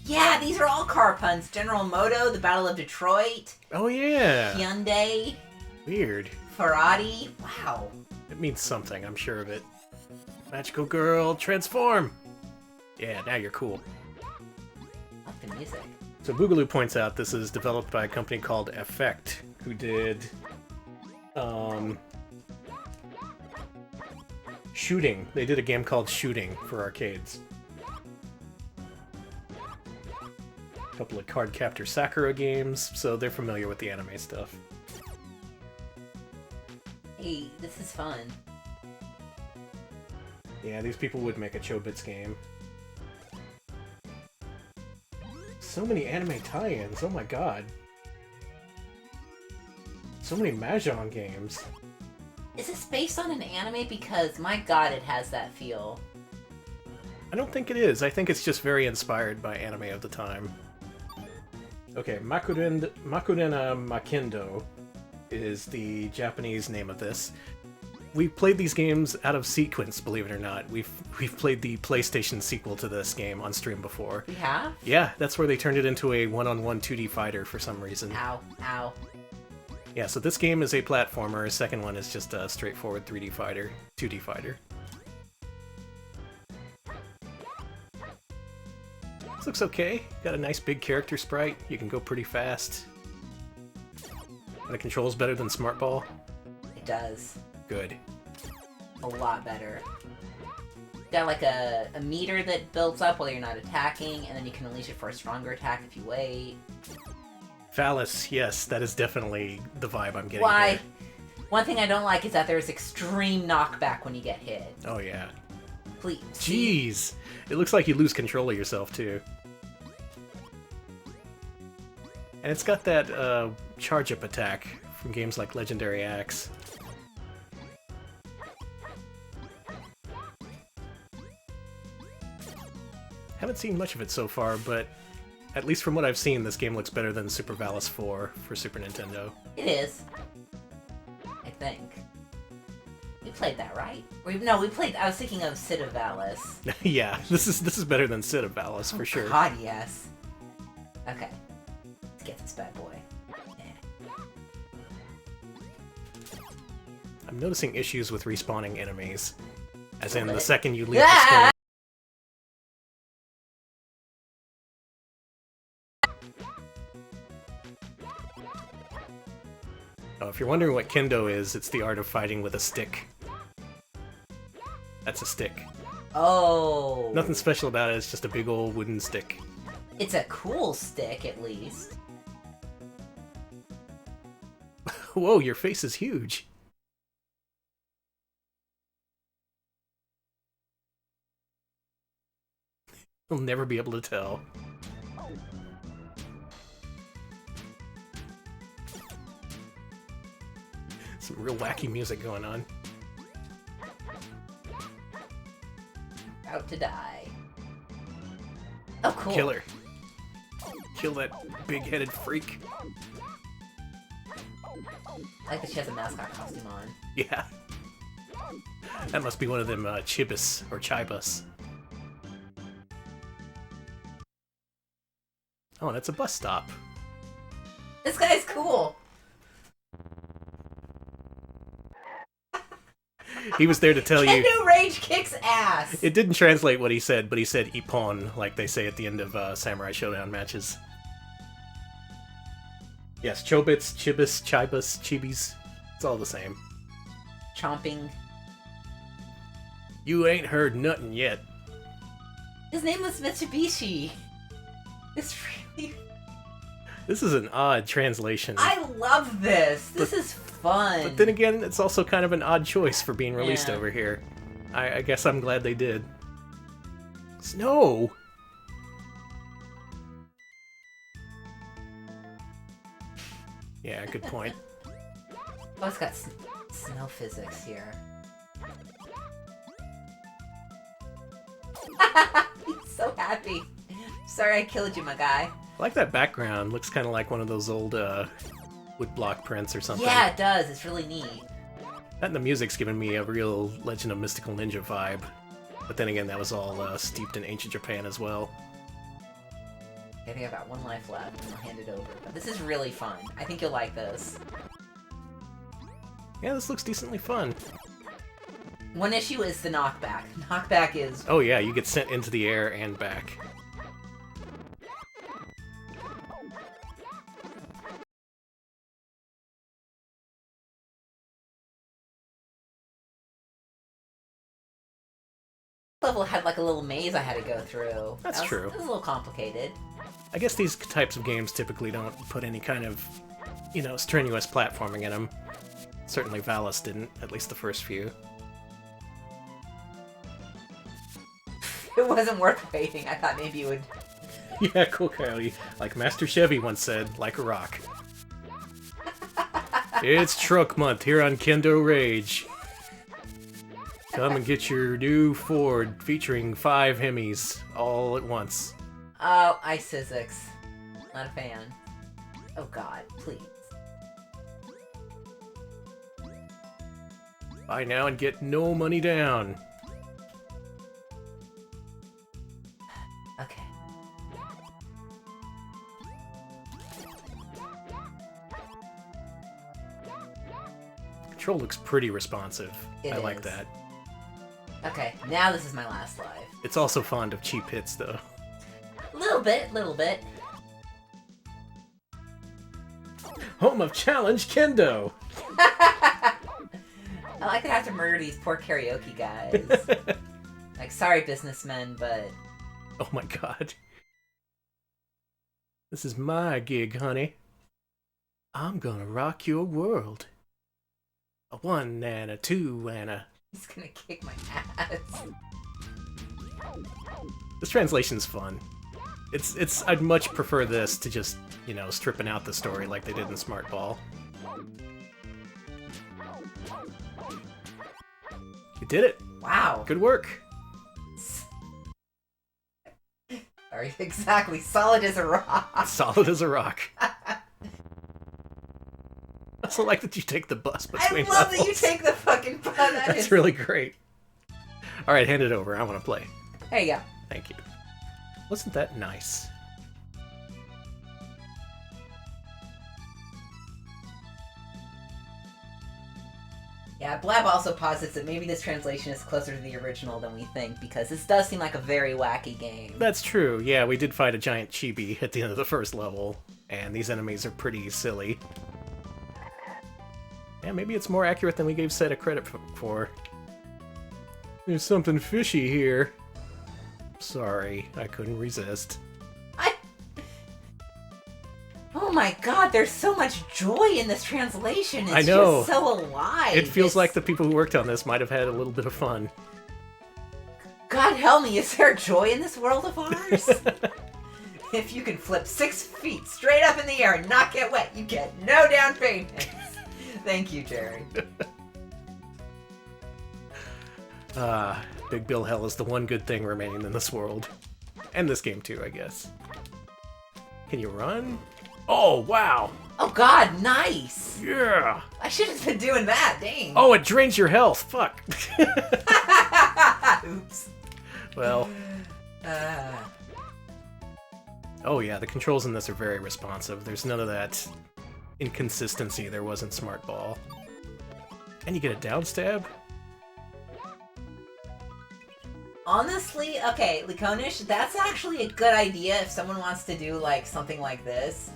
Yeah, these are all car puns. General Moto, the Battle of Detroit. Oh yeah. Hyundai. Weird. Ferrari. Wow. It means something, I'm sure of it. Magical girl, transform! Yeah, now you're cool. I like the music. So Boogaloo points out this is developed by a company called Effect, who did Shooting. They did a game called Shooting for arcades. A couple of Card Captor Sakura games, so they're familiar with the anime stuff. Hey, this is fun. Yeah, these people would make a Chobits game. So many anime tie-ins, oh my god. So many Mahjong games. Is this based on an anime? Because, my god, it has that feel. I don't think it is. I think it's just very inspired by anime of the time. Okay, Makurena Makendo is the Japanese name of this. We played these games out of sequence, believe it or not. We've played the PlayStation sequel to this game on stream before. We have? Yeah, that's where they turned it into a one-on-one 2D fighter for some reason. Ow, ow. Yeah, so this game is a platformer. His second one is just a straightforward 3D fighter, 2D fighter. This looks okay. Got a nice big character sprite. You can go pretty fast. And it controls better than Smart Ball. It does. Good. A lot better. Got like a meter that builds up while you're not attacking, and then you can unleash it for a stronger attack if you wait. Phallus, yes, that is definitely the vibe I'm getting. Why? Here. One thing I don't like is that there's extreme knockback when you get hit. Oh yeah. Please. Jeez! It looks like you lose control of yourself too. And it's got that charge-up attack from games like Legendary Axe. Haven't seen much of it so far, but at least from what I've seen, this game looks better than Super Valis 4 for Super Nintendo. It is. I think. We played that, right? No, we played... I was thinking of Sid of Valis. Yeah, this is better than Sid of Valis, for sure. God, yes. Okay. Let's get this bad boy. Yeah. I'm noticing issues with respawning enemies. As in, the Really? second you leave the screen... Oh, if you're wondering what Kendo is, it's the art of fighting with a stick. That's a stick. Oh. Nothing special about it, it's just a big old wooden stick. It's a cool stick, at least. Whoa, your face is huge. You'll never be able to tell. Some real wacky music going on. Out to die. Oh, cool. Kill her. Kill that big-headed freak. I like that she has a mascot costume on. Yeah. That must be one of them Chibis or Chibus. Oh, that's a bus stop. This guy's cool. He was there to tell you. Kendo Rage kicks ass. It didn't translate what he said, but he said Ippon, like they say at the end of Samurai Showdown matches. Yes, Chobits, Chibis, Chibus, Chibis. It's all the same. Chomping. You ain't heard nothing yet. His name was Mitsubishi. It's really... This is an odd translation. I love this. This is fun. But then again, it's also kind of an odd choice for being released Yeah. over here. I guess I'm glad they did. Snow! Yeah, good point. Oh, it's got snow physics here. He's so happy. Sorry I killed you, my guy. I like that background. Looks kind of like one of those old woodblock prints or something. Yeah, it does. It's really neat. That and the music's giving me a real Legend of Mystical Ninja vibe. But then again, that was all steeped in ancient Japan as well. I think I've got one life left, and I'll hand it over. But this is really fun. I think you'll like this. Yeah, this looks decently fun. One issue is the knockback. Knockback is... Oh yeah, you get sent into the air and back. level had like a little maze I had to go through. That's true. It was a little complicated. I guess these types of games typically don't put any kind of, you know, strenuous platforming in them. Certainly Valis didn't, at least the first few. It wasn't worth waiting. I thought maybe you would... Yeah, cool, Coyote. Like Master Chevy once said, like a rock. It's Truck Month here on Kendo Rage. Come and get your new Ford featuring 5 Hemis all at once. Oh, Ice Physics. Not a fan. Oh god, please. Buy now and get no money down. Okay. Control looks pretty responsive. It I like is. that. Okay, now this is my last life. It's also fond of cheap hits, though. Little bit. Home of Challenge Kendo! I like that I have to murder these poor karaoke guys. Like, sorry, businessmen, but... Oh my god. This is my gig, honey. I'm gonna rock your world. A 1 and a 2 and a... He's gonna kick my ass. This translation's fun. I'd much prefer this to just, you know, stripping out the story like they did in Smart Ball. You did it! Wow. Good work! Sorry, exactly. Solid as a rock. Solid as a rock. I also like that you take the bus between I love levels. that you take the fucking bus. That's really great. Alright, hand it over. I want to play. There you go. Thank you. Wasn't that nice? Yeah, Blab also posits that maybe this translation is closer to the original than we think, because this does seem like a very wacky game. That's true. Yeah, we did fight a giant chibi at the end of the first level, and these enemies are pretty silly. Yeah, maybe it's more accurate than we gave Seta credit for. There's something fishy here. Sorry, I couldn't resist. Oh my god, there's so much joy in this translation. It's I know. Just so alive. It feels like the people who worked on this might have had a little bit of fun. God help me, is there joy in this world of ours? If you can flip 6 feet straight up in the air and not get wet, you get no down payments. Thank you, Jerry. Big Bill Hell is the one good thing remaining in this world. And this game too, I guess. Can you run? Oh, wow! Oh god, nice! Yeah! I should have been doing that, dang. Oh, it drains your health! Fuck! Oops. Well. Oh yeah, the controls in this are very responsive. There's none of that inconsistency there was in Smart Ball. And you get a down stab? Honestly, okay, Liconish, that's actually a good idea if someone wants to do, like, something like this.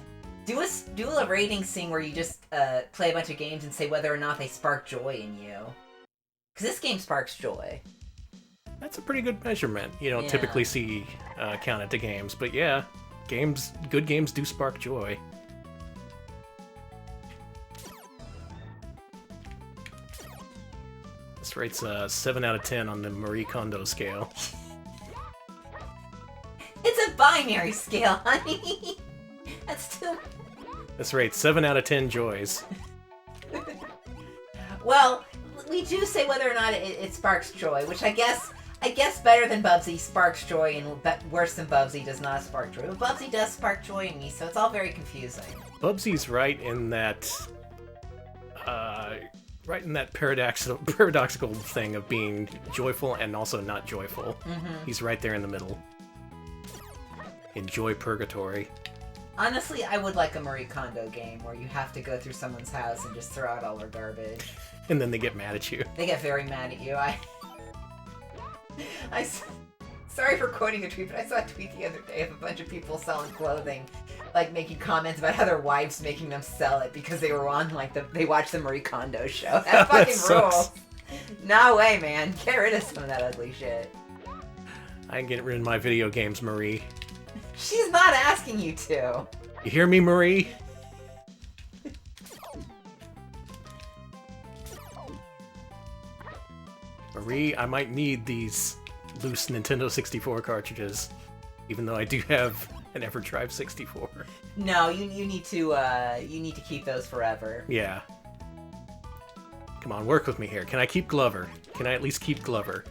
Do a rating scene where you just play a bunch of games and say whether or not they spark joy in you. Because this game sparks joy. That's a pretty good measurement. You don't typically see counted to games, but yeah, good games do spark joy. This rate's 7 out of 10 on the Marie Kondo scale. It's a binary scale, honey. That's too... This rate's 7 out of 10 joys. Well, we do say whether or not it sparks joy, which I guess better than Bubsy sparks joy and worse than Bubsy does not spark joy. But Bubsy does spark joy in me, so it's all very confusing. Bubsy's right in that paradoxical thing of being joyful and also not joyful. Mm-hmm. He's right there in the middle. In joy purgatory. Honestly, I would like a Marie Kondo game where you have to go through someone's house and just throw out all their garbage. And then they get mad at you. They get very mad at you. Sorry for quoting a tweet, but I saw a tweet the other day of a bunch of people selling clothing, like making comments about how their wives making them sell it because they were on, like, they watched the Marie Kondo show. That fucking rules. No way, man. Get rid of some of that ugly shit. I ain't getting rid of my video games, Marie. She's not asking you to. You hear me, Marie? Marie, I might need these loose Nintendo 64 cartridges, even though I do have an EverDrive 64. No, you need to keep those forever. Yeah. Come on, work with me here. Can I keep Glover? Can I at least keep Glover?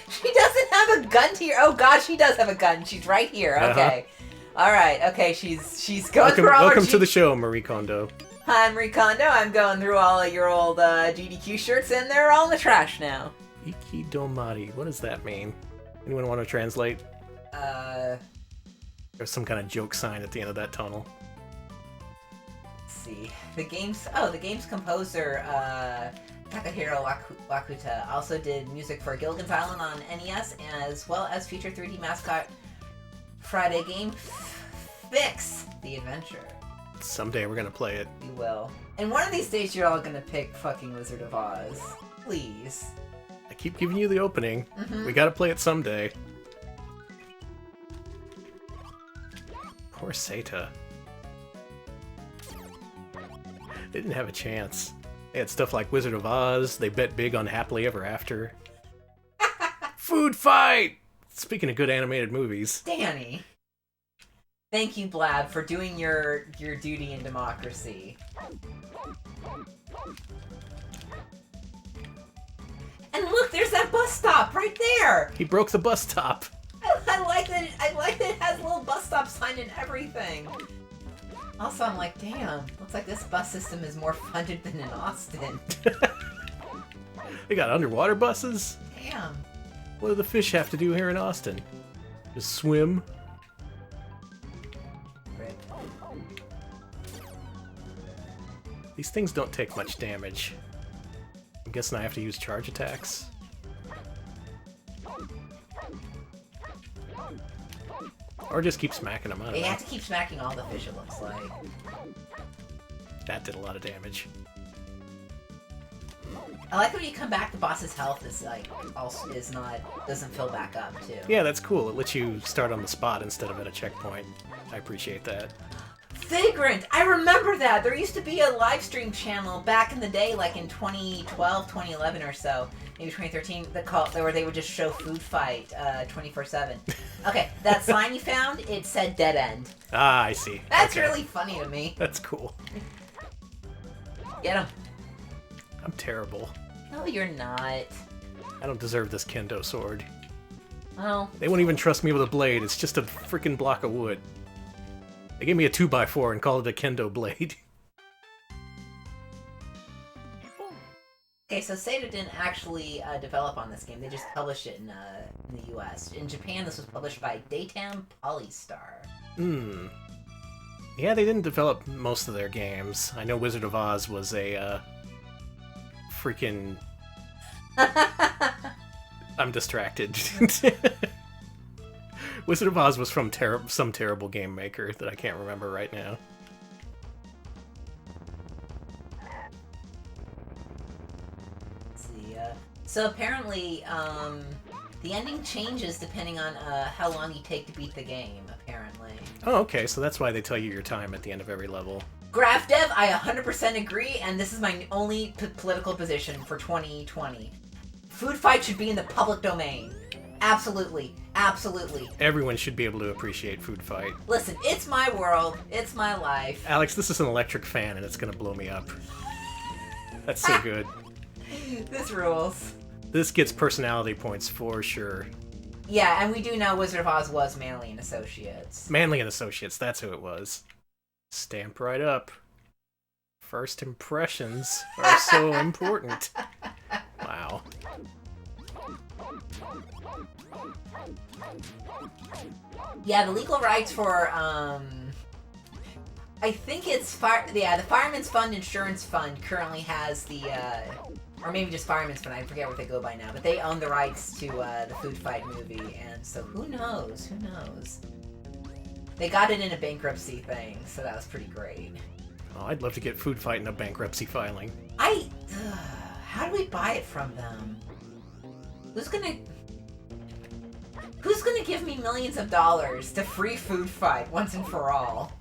She doesn't have a gun here. Oh god, she does have a gun. She's right here. Okay. All right. Okay, she's going through all welcome to the show, Marie Kondo. Hi, Marie Kondo. I'm going through all of your old GDQ shirts, and they're all in the trash now. Ikidomari. What does that mean? Anyone want to translate? There's some kind of joke sign at the end of that tunnel. Let's see. The game's composer, Takahiro Wakuta, also did music for Gilligan's Island on NES, as well as featured 3D Mascot Friday game Fix the Adventure. Someday we're gonna play it. We will. And one of these days you're all gonna pick fucking Wizard of Oz. Please. I keep giving you the opening. Mm-hmm. We gotta play it someday. Poor Seta. They didn't have a chance. They had stuff like Wizard of Oz, they bet big on Happily Ever After. Food fight! Speaking of good animated movies. Danny. Thank you, Blab, for doing your duty in democracy. And look, there's that bus stop right there! He broke the bus stop. I like that it has a little bus stop sign and everything. Also, I'm like, damn, looks like this bus system is more funded than in Austin. They got underwater buses? Damn. What do the fish have to do here in Austin? Just swim? Rip. These things don't take much damage. I'm guessing I have to use charge attacks. Or just keep smacking them, I don't You know. have to keep smacking all the fish, it looks like. That did a lot of damage. I like when you come back, the boss's health is like doesn't fill back up too. Yeah, that's cool. It lets you start on the spot instead of at a checkpoint. I appreciate that. Vagrant! I remember that! There used to be a live stream channel back in the day, like in 2012, 2011 or so, maybe 2013, where they would just show Food Fight 24/7. Okay, that sign you found, it said dead end. Ah, I see. That's really funny to me. That's cool. Get him. I'm terrible. No, you're not. I don't deserve this Kendo sword. Oh. They won't even trust me with a blade. It's just a freaking block of wood. They gave me a 2x4 and called it a Kendo blade. Okay, so Sega didn't actually develop on this game. They just published it in the US. In Japan, this was published by Daytime Polystar. Hmm. Yeah, they didn't develop most of their games. I know Wizard of Oz was a freaking... I'm distracted. Wizard of Oz was from some terrible game maker that I can't remember right now. Let's see. So apparently, the ending changes depending on how long you take to beat the game, apparently. Oh, okay, so that's why they tell you your time at the end of every level. Graph Dev, I 100% agree, and this is my only political position for 2020. Food Fight should be in the public domain. Absolutely. Absolutely. Everyone should be able to appreciate Food Fight. Listen, it's my world. It's my life. Alex, this is an electric fan and it's gonna blow me up. That's so good. This rules. This gets personality points for sure. Yeah, and we do know Wizard of Oz was Manley and Associates. Manley and Associates, that's who it was. Stamp right up. First impressions are so important. Wow. Yeah, the legal rights for, I think it's the Fireman's Fund Insurance Fund currently has the, or maybe just Fireman's Fund, I forget what they go by now, but they own the rights to, the Food Fight movie, and so who knows, who knows? They got it in a bankruptcy thing, so that was pretty great. Oh, I'd love to get Food Fight in a bankruptcy filing. How do we buy it from them? Who's gonna give me millions of dollars to free Food Fight once and for all?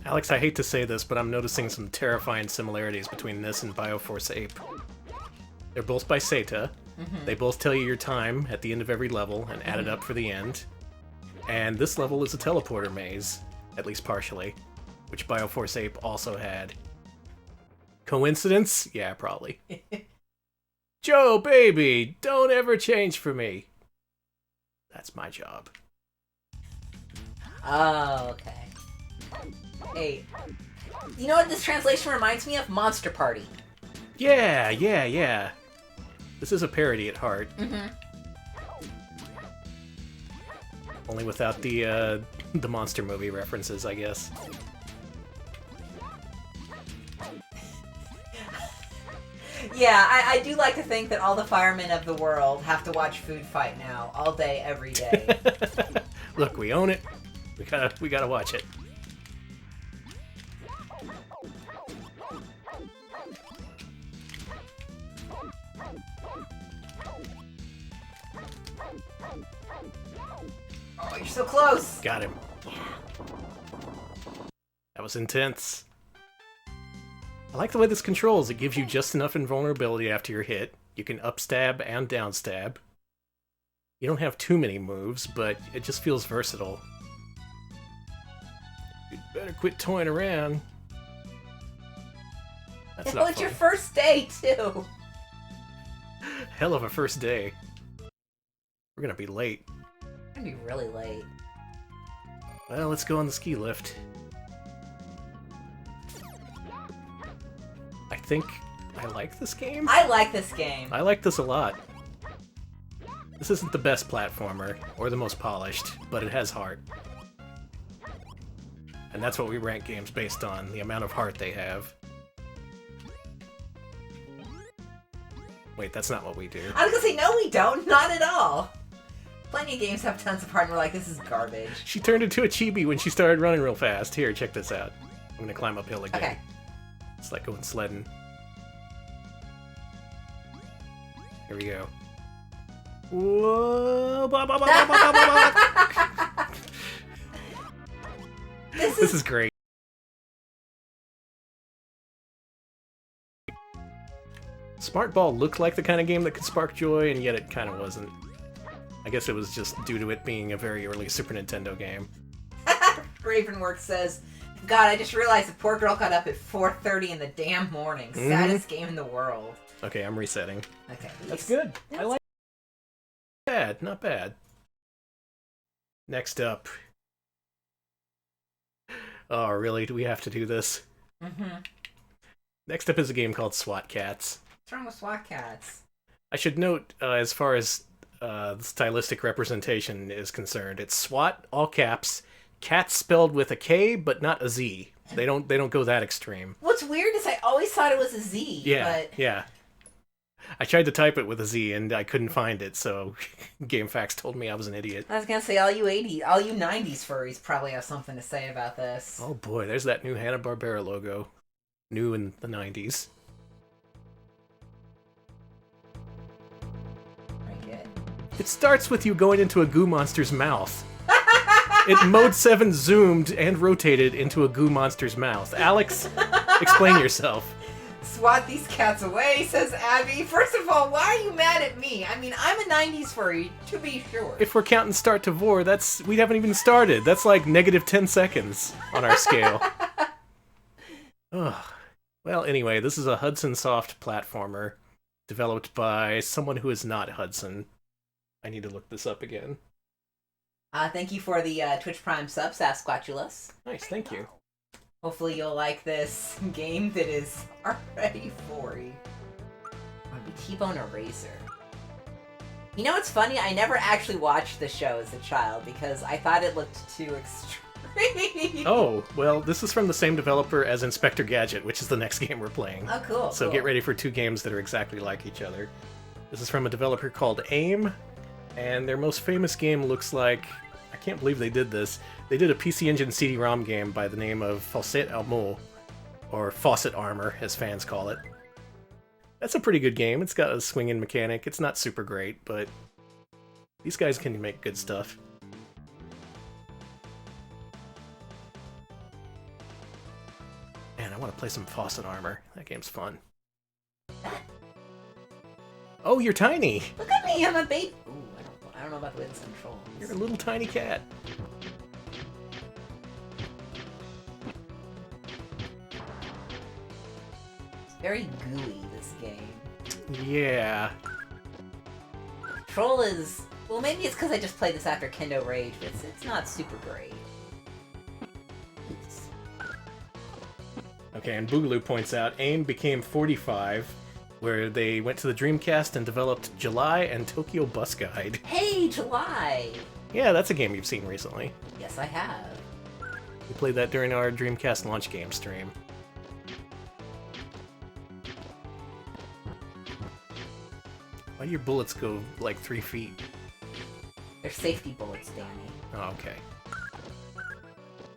Alex, I hate to say this, but I'm noticing some terrifying similarities between this and Bioforce Ape. They're both by Seta. Mm-hmm. They both tell you your time at the end of every level and add it up for the end. And this level is a teleporter maze, at least partially, which Bioforce Ape also had. Coincidence? Yeah, probably. Joe, baby, don't ever change for me. That's my job. Oh, okay. Hey, you know what this translation reminds me of? Monster Party. Yeah. This is a parody at heart. Mm-hmm. Only without the monster movie references, I guess. Yeah, I do like to think that all the firemen of the world have to watch Food Fight now, all day, every day. Look, we own it. We gotta watch it. Oh, you're so close! Got him. That was intense. I like the way this controls. It gives you just enough invulnerability after you're hit. You can upstab and downstab. You don't have too many moves, but it just feels versatile. You'd better quit toying around. That's not It's fun. your first day, too! Hell of a first day. We're gonna be late. I'm gonna be really late. Well, let's go on the ski lift. I think I like this game. I like this game. I like this a lot. This isn't the best platformer, or the most polished, but it has heart. And that's what we rank games based on, the amount of heart they have. Wait, that's not what we do. I was gonna say, no we don't, not at all. Plenty of games have tons of heart and we're like, this is garbage. She turned into a chibi when she started running real fast. Here, check this out. I'm gonna climb uphill again. Okay. It's like going sledding. Here we go. Whoa! Blah, blah, blah, blah, blah, blah, blah. This is great. Smart Ball looked like the kind of game that could spark joy, and yet it kind of wasn't. I guess it was just due to it being a very early Super Nintendo game. Ravenwork says, God, I just realized the poor girl got up at 4:30 in the damn morning. Saddest game in the world. Okay, I'm resetting. Okay. That's good. I like it. Bad, not bad. Next up. Oh, really? Do we have to do this? Mm-hmm. Next up is a game called SWAT Cats. What's wrong with SWAT Cats? I should note, as far as the stylistic representation is concerned, it's SWAT, all caps, cats spelled with a K, but not a Z. They don't go that extreme. What's weird is I always thought it was a Z. Yeah, but... yeah. I tried to type it with a Z, and I couldn't find it, so GameFAQs told me I was an idiot. I was gonna say, all you 90s furries probably have something to say about this. Oh boy, there's that new Hanna-Barbera logo. New in the 90s. It starts with you going into a goo monster's mouth. It mode 7 zoomed and rotated into a goo monster's mouth. Alex, explain yourself. Swat these cats away, says Abby. First of all, why are you mad at me? I mean, I'm a 90s furry, to be sure. If we're counting start to vor, we haven't even started. That's like negative 10 seconds on our scale. Ugh. Well, anyway, this is a Hudson Soft platformer developed by someone who is not Hudson. I need to look this up again. Thank you for the Twitch Prime sub, Sasquatulus. Nice, thank you. Hopefully you'll like this game that is already 40. T-Bone Eraser. You know what's funny? I never actually watched the show as a child because I thought it looked too extreme. Oh, well, this is from the same developer as Inspector Gadget, which is the next game we're playing. Oh, cool. So get ready for two games that are exactly like each other. This is from a developer called AIM, and their most famous game looks like... I can't believe they did this. They did a PC Engine CD-ROM game by the name of Fawcett Armor, or Fawcett Armor, as fans call it. That's a pretty good game. It's got a swinging mechanic. It's not super great, but these guys can make good stuff. Man, I want to play some Fawcett Armor. That game's fun. Oh, you're tiny! Look at me, I'm a baby! Ooh, I don't know about the way this controls. You're a little tiny cat. It's very gooey, this game. Yeah. Control is... Well, maybe it's because I just played this after Kendo Rage, but it's not super great. Oops. Okay, and Boogaloo points out, AIM became 45, where they went to the Dreamcast and developed July and Tokyo Bus Guide. Hey, July! Yeah, that's a game you've seen recently. Yes, I have. We played that during our Dreamcast launch game stream. Why do your bullets go like 3 feet? They're safety bullets, Danny. Oh, okay.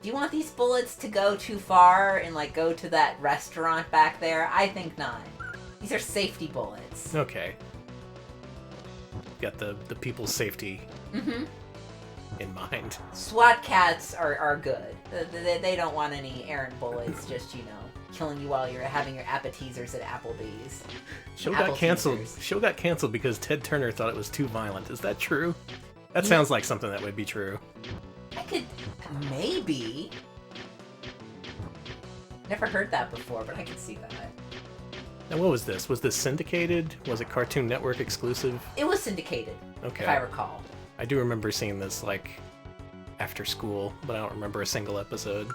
Do you want these bullets to go too far and, like, go to that restaurant back there? I think not. These are safety bullets. Okay. Got the people's safety in mind. SWAT cats are good. They don't want any errant bullets, just, you know, killing you while you're having your appetizers at Applebee's. Show got canceled. Show got canceled because Ted Turner thought it was too violent. Is that true? That sounds like something that would be true. I could... maybe. Never heard that before, but I could see that. Now, what was this? Was this syndicated? Was it Cartoon Network exclusive? It was syndicated, okay. If I recall. I do remember seeing this, like, after school, but I don't remember a single episode.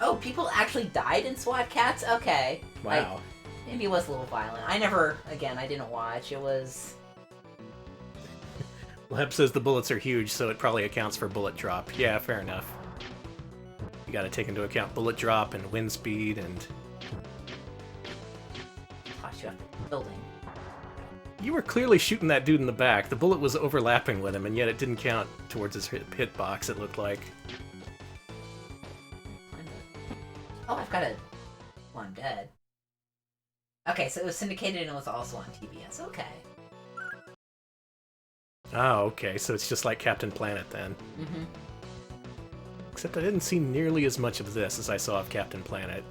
Oh, people actually died in SWAT Cats? Okay. Wow. Like, maybe it was a little violent. I never... Again, I didn't watch. It was... Leb says the bullets are huge, so it probably accounts for bullet drop. Yeah, fair enough. You gotta take into account bullet drop and wind speed and... Toss you up the building. You were clearly shooting that dude in the back. The bullet was overlapping with him, and yet it didn't count towards his hitbox, it looked like. Oh, I've got a... Hold I'm dead. Okay, so it was syndicated and it was also on TBS. Okay. Oh, okay, so it's just like Captain Planet then. Mm-hmm. Except I didn't see nearly as much of this as I saw of Captain Planet.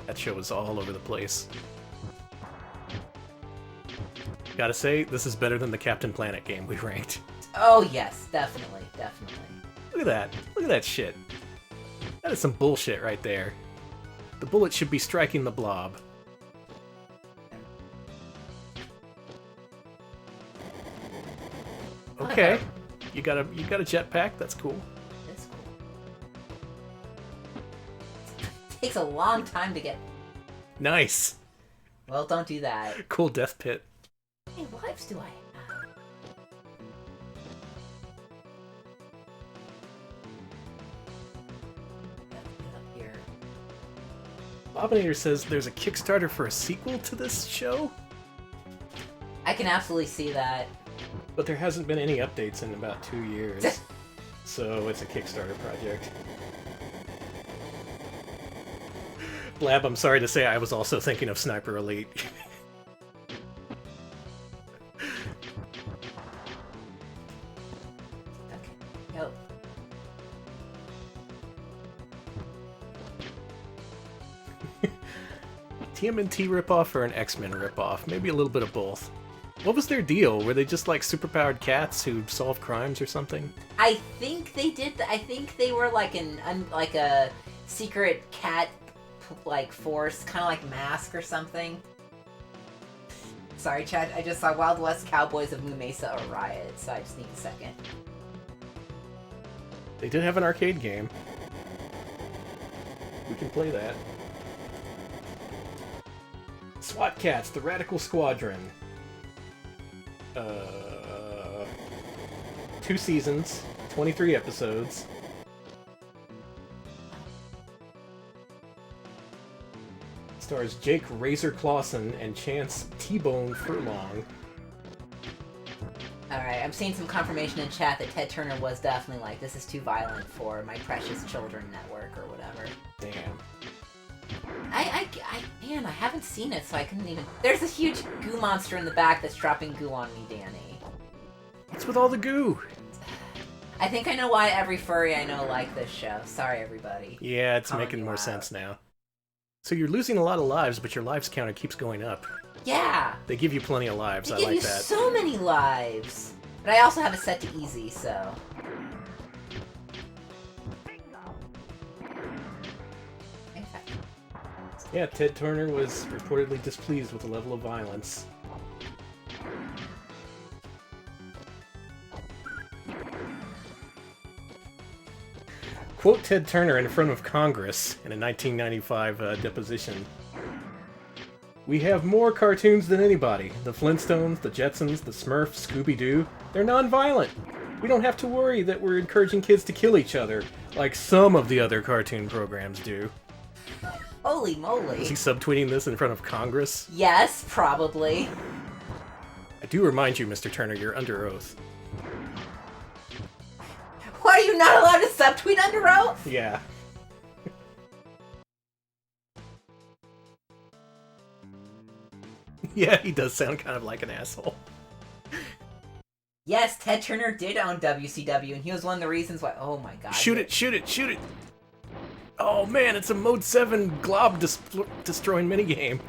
That show was all over the place. Gotta say, this is better than the Captain Planet game we ranked. Oh, yes, definitely, definitely. Look at that. Look at that shit. That is some bullshit right there. The bullet should be striking the blob. Okay. You got a jetpack? That's cool. That's cool. It takes a long time to get... Nice. Well, don't do that. Cool death pit. How many lives do I have? Up here. Bobinator says there's a Kickstarter for a sequel to this show, I can absolutely see that. but there hasn't been any updates in about 2 years. So it's a Kickstarter project. Blab, I'm sorry to say I was also thinking of Sniper Elite. Okay. Go. TMNT ripoff or an X-Men ripoff? Maybe a little bit of both. What was their deal? Were they just like superpowered cats who solve crimes or something? I think they did. I think they were like like a secret cat like force, kind of like Mask or something. Sorry, Chad. I just saw Wild West Cowboys of Moo Mesa a riot, so I just need a second. They did have an arcade game. We can play that. SWAT Cats, the Radical Squadron. 2 seasons, 23 episodes. Stars Jake Razor Clawson and Chance T-Bone Furlong. Alright, I'm seeing some confirmation in chat that Ted Turner was definitely like, this is too violent for my precious children network or whatever. Damn. Man, I haven't seen it, so I couldn't even... There's a huge goo monster in the back that's dropping goo on me, Danny. What's with all the goo? I think I know why every furry I know like this show. Sorry, everybody. Yeah, it's Calling making you more out. sense now. So you're losing a lot of lives, but your lives counter keeps going up. Yeah! They give you plenty of lives, They I give like you that. so many lives! But I also have it set to easy, so... Yeah, Ted Turner was reportedly displeased with the level of violence. Quote Ted Turner in front of Congress in a 1995 deposition. "We have more cartoons than anybody. The Flintstones, the Jetsons, the Smurfs, Scooby-Doo. They're non-violent. We don't have to worry that we're encouraging kids to kill each other, like some of the other cartoon programs do." Holy moly. Is he subtweeting this in front of Congress? Yes, probably. I do remind you, Mr. Turner, you're under oath. Why are you not allowed to subtweet under oath? Yeah. Yeah, he does sound kind of like an asshole. Yes, Ted Turner did own WCW, and he was one of the reasons why... Oh my god. Shoot it, shoot it, shoot it! Oh man, it's a Mode 7 glob destroying minigame.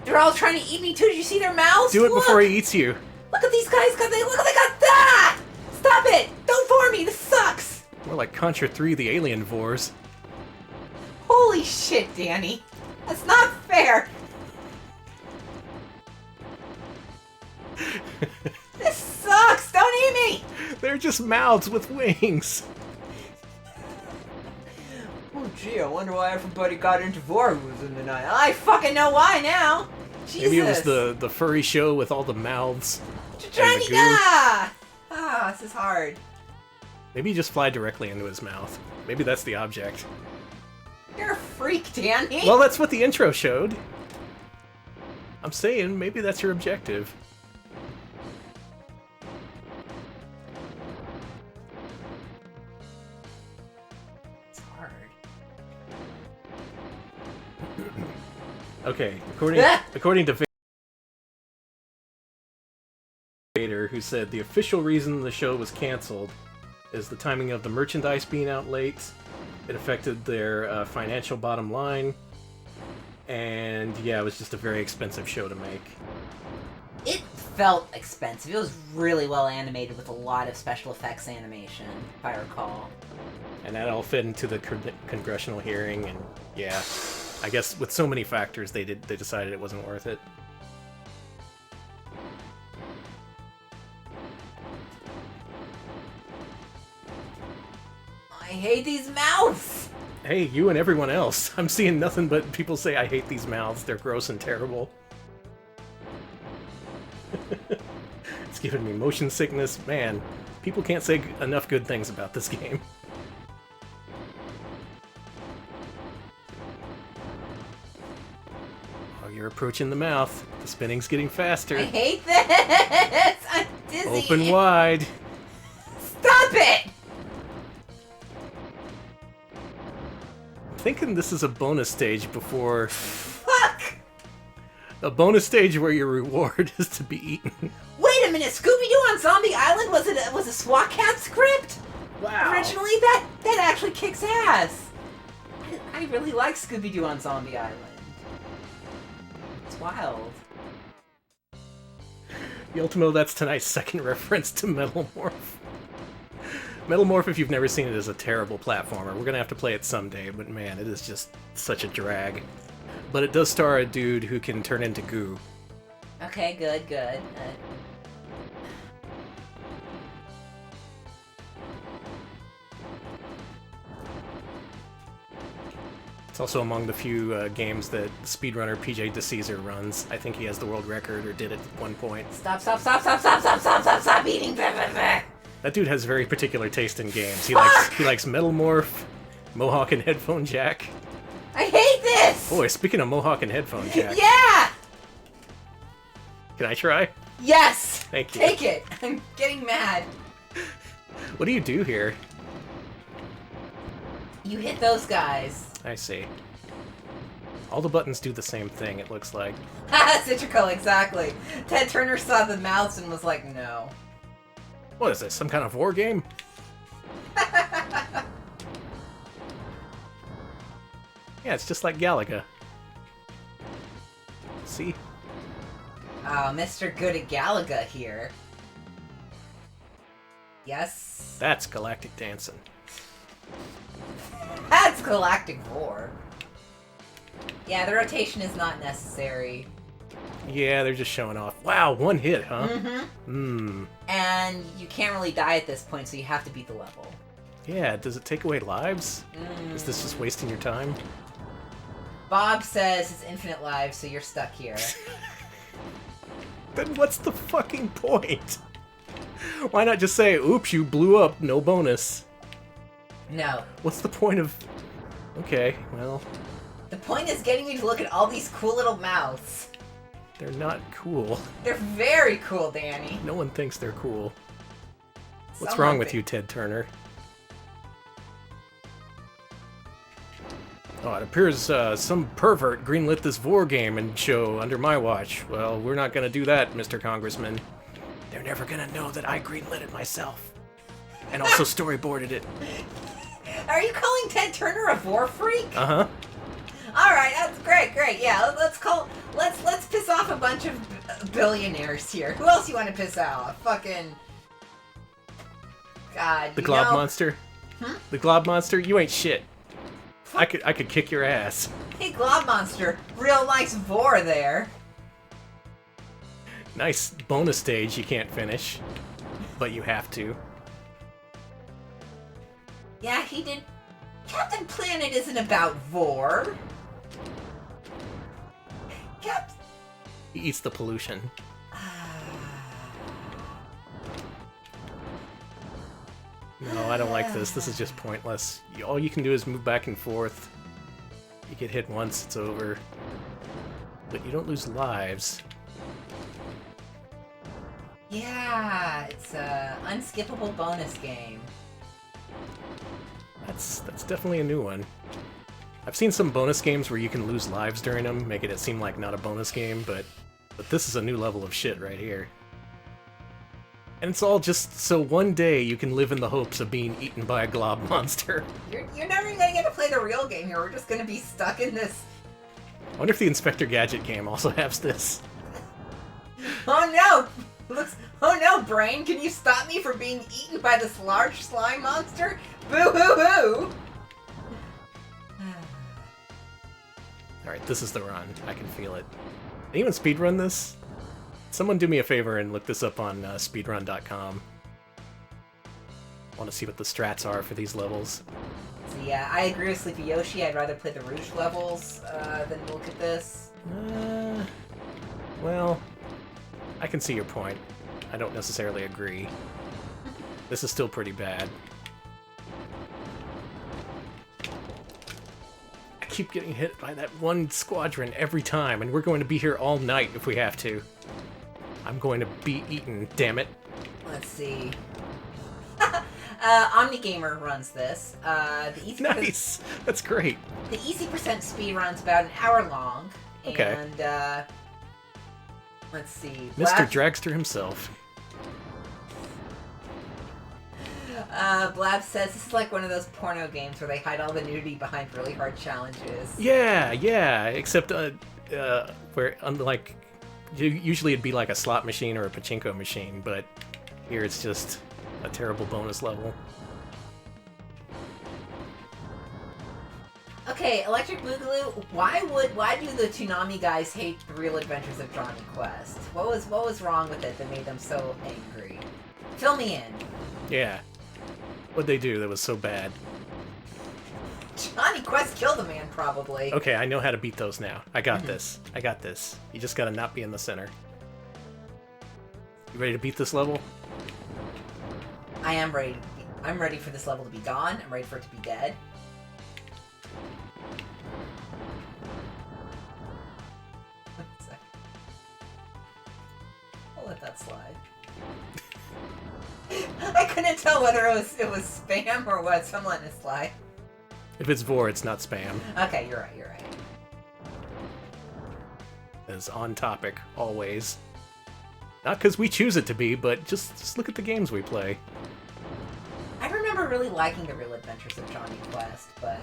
They're all trying to eat me too. Did you see their mouths? Do it Look! before he eats you. Look at these guys, because they got that! Stop it! Don't for me, this sucks! More like Contra 3, the Alien Vors. Holy shit, Danny. That's not fair! This sucks! Don't eat me! They're just mouths with wings. Oh gee, I wonder why everybody got into Vorus in the night. I fucking know why now! Jesus! Maybe it was the furry show with all the mouths and the Johnny goo. Ah, this is hard. Maybe you just fly directly into his mouth. Maybe that's the object. You're a freak, Danny! Well, that's what the intro showed. I'm saying, maybe that's your objective. It's hard. Okay, according to Vader, who said the official reason the show was canceled is the timing of the merchandise being out late. It affected their financial bottom line, and yeah, it was just a very expensive show to make. It felt expensive. It was really well animated with a lot of special effects animation, if I recall. And that all fit into the congressional hearing, and yeah, I guess with so many factors, they decided it wasn't worth it. I hate these mouths! Hey, you and everyone else. I'm seeing nothing but people say I hate these mouths. They're gross and terrible. It's giving me motion sickness. Man, people can't say enough good things about this game. Oh, you're approaching the mouth. The spinning's getting faster. I hate this! I'm dizzy! Open wide. Stop it! I'm thinking this is a bonus stage before... Fuck! A bonus stage where your reward is to be eaten. Wait a minute, Scooby-Doo on Zombie Island was a SWAT cat script? Wow. Originally, that actually kicks ass. I really like Scooby-Doo on Zombie Island. It's wild. Ultimo, that's tonight's second reference to Metal Morph. Metal Morph, if you've never seen it, is a terrible platformer. We're gonna have to play it someday, but man, it is just such a drag. But it does star a dude who can turn into goo. Okay, good. It's also among the few games that speedrunner PJ DeCesar runs. I think he has the world record, or did at one point. Stop eating. That dude has very particular taste in games. He likes Metal Morph, Mohawk and Headphone Jack. I hate this! Boy, speaking of Mohawk and Headphone Jack. Yeah! Can I try? Yes! Thank you. Take it! I'm getting mad. What do you do here? You hit those guys. I see. All the buttons do the same thing, it looks like. Haha, Citrico, exactly. Ted Turner saw the mouths and was like, no. What is this, some kind of war game? Yeah, it's just like Galaga. See? Oh, Mr. Good at Galaga here. Yes? That's Galactic Dancing. That's Galactic Roar. Yeah, the rotation is not necessary. Yeah, they're just showing off. Wow, one hit, huh? Mm-hmm. And you can't really die at this point, so you have to beat the level. Yeah, does it take away lives? Is this just wasting your time? Bob says it's infinite lives, so you're stuck here. Then what's the fucking point? Why not just say, oops, you blew up, no bonus? No. What's the point of... Okay, well... The point is getting you to look at all these cool little mouths. They're not cool. They're very cool, Danny. No one thinks they're cool. What's Someone wrong with you, Ted Turner? Oh, it appears some pervert greenlit this Vor game and show under my watch. Well, we're not gonna do that, Mr. Congressman. They're never gonna know that I greenlit it myself. And also storyboarded it. Are you calling Ted Turner a Vor freak? Uh-huh. Alright, that's great. Yeah, let's piss off a bunch of billionaires here. Who else you want to piss off? Fucking... God, The Glob Monster? Hmm? The Glob Monster? You ain't shit. I could kick your ass. Hey, Glob Monster. Real nice Vor there. Nice bonus stage you can't finish. But you have to. Yeah, he did. Captain Planet isn't about Vor. He eats the pollution. No, I don't like this. This is just pointless. All you can do is move back and forth. You get hit once, it's over. But you don't lose lives. Yeah, it's a unskippable bonus game. That's definitely a new one. I've seen some bonus games where you can lose lives during them, making it seem like not a bonus game, but this is a new level of shit right here. And it's all just so one day you can live in the hopes of being eaten by a glob monster. You're never gonna get to play the real game here. We're just gonna be stuck in this. I wonder if the Inspector Gadget game also has this. Oh no! Oh no, Brain! Can you stop me from being eaten by this large slime monster? Boo hoo hoo! Alright, this is the run. I can feel it. Anyone speedrun this? Someone do me a favor and look this up on speedrun.com. I want to see what the strats are for these levels. So yeah, I agree with Sleepy Yoshi. I'd rather play the Rouge levels than look at this. Well, I can see your point. I don't necessarily agree. This is still pretty bad. I keep getting hit by that one squadron every time, and we're going to be here all night if we have to. I'm going to be eaten, damn it. Let's see. OmniGamer runs this. The easy Nice! That's great. The easy percent speed run's about an hour long. Okay. And, let's see. Mr. Dragster himself. Blab says this is like one of those porno games where they hide all the nudity behind really hard challenges. Yeah, except, where, unlike, usually it'd be like a slot machine or a pachinko machine, but here it's just a terrible bonus level. Okay, Electric Boogaloo, why do the Toonami guys hate The Real Adventures of Johnny Quest? What was wrong with it that made them so angry? Fill me in. Yeah. What'd they do that was so bad? Johnny Quest killed a man, probably. Okay, I know how to beat those now. I got this. I got this. You just gotta not be in the center. You ready to beat this level? I am ready. I'm ready for this level to be gone. I'm ready for it to be dead. I'll let that slide. I couldn't tell whether it was spam or what, so I'm letting it slide. If it's vor, it's not spam. Okay, you're right. It's on topic, always. Not because we choose it to be, but just look at the games we play. I remember really liking The Real Adventures of Johnny Quest, but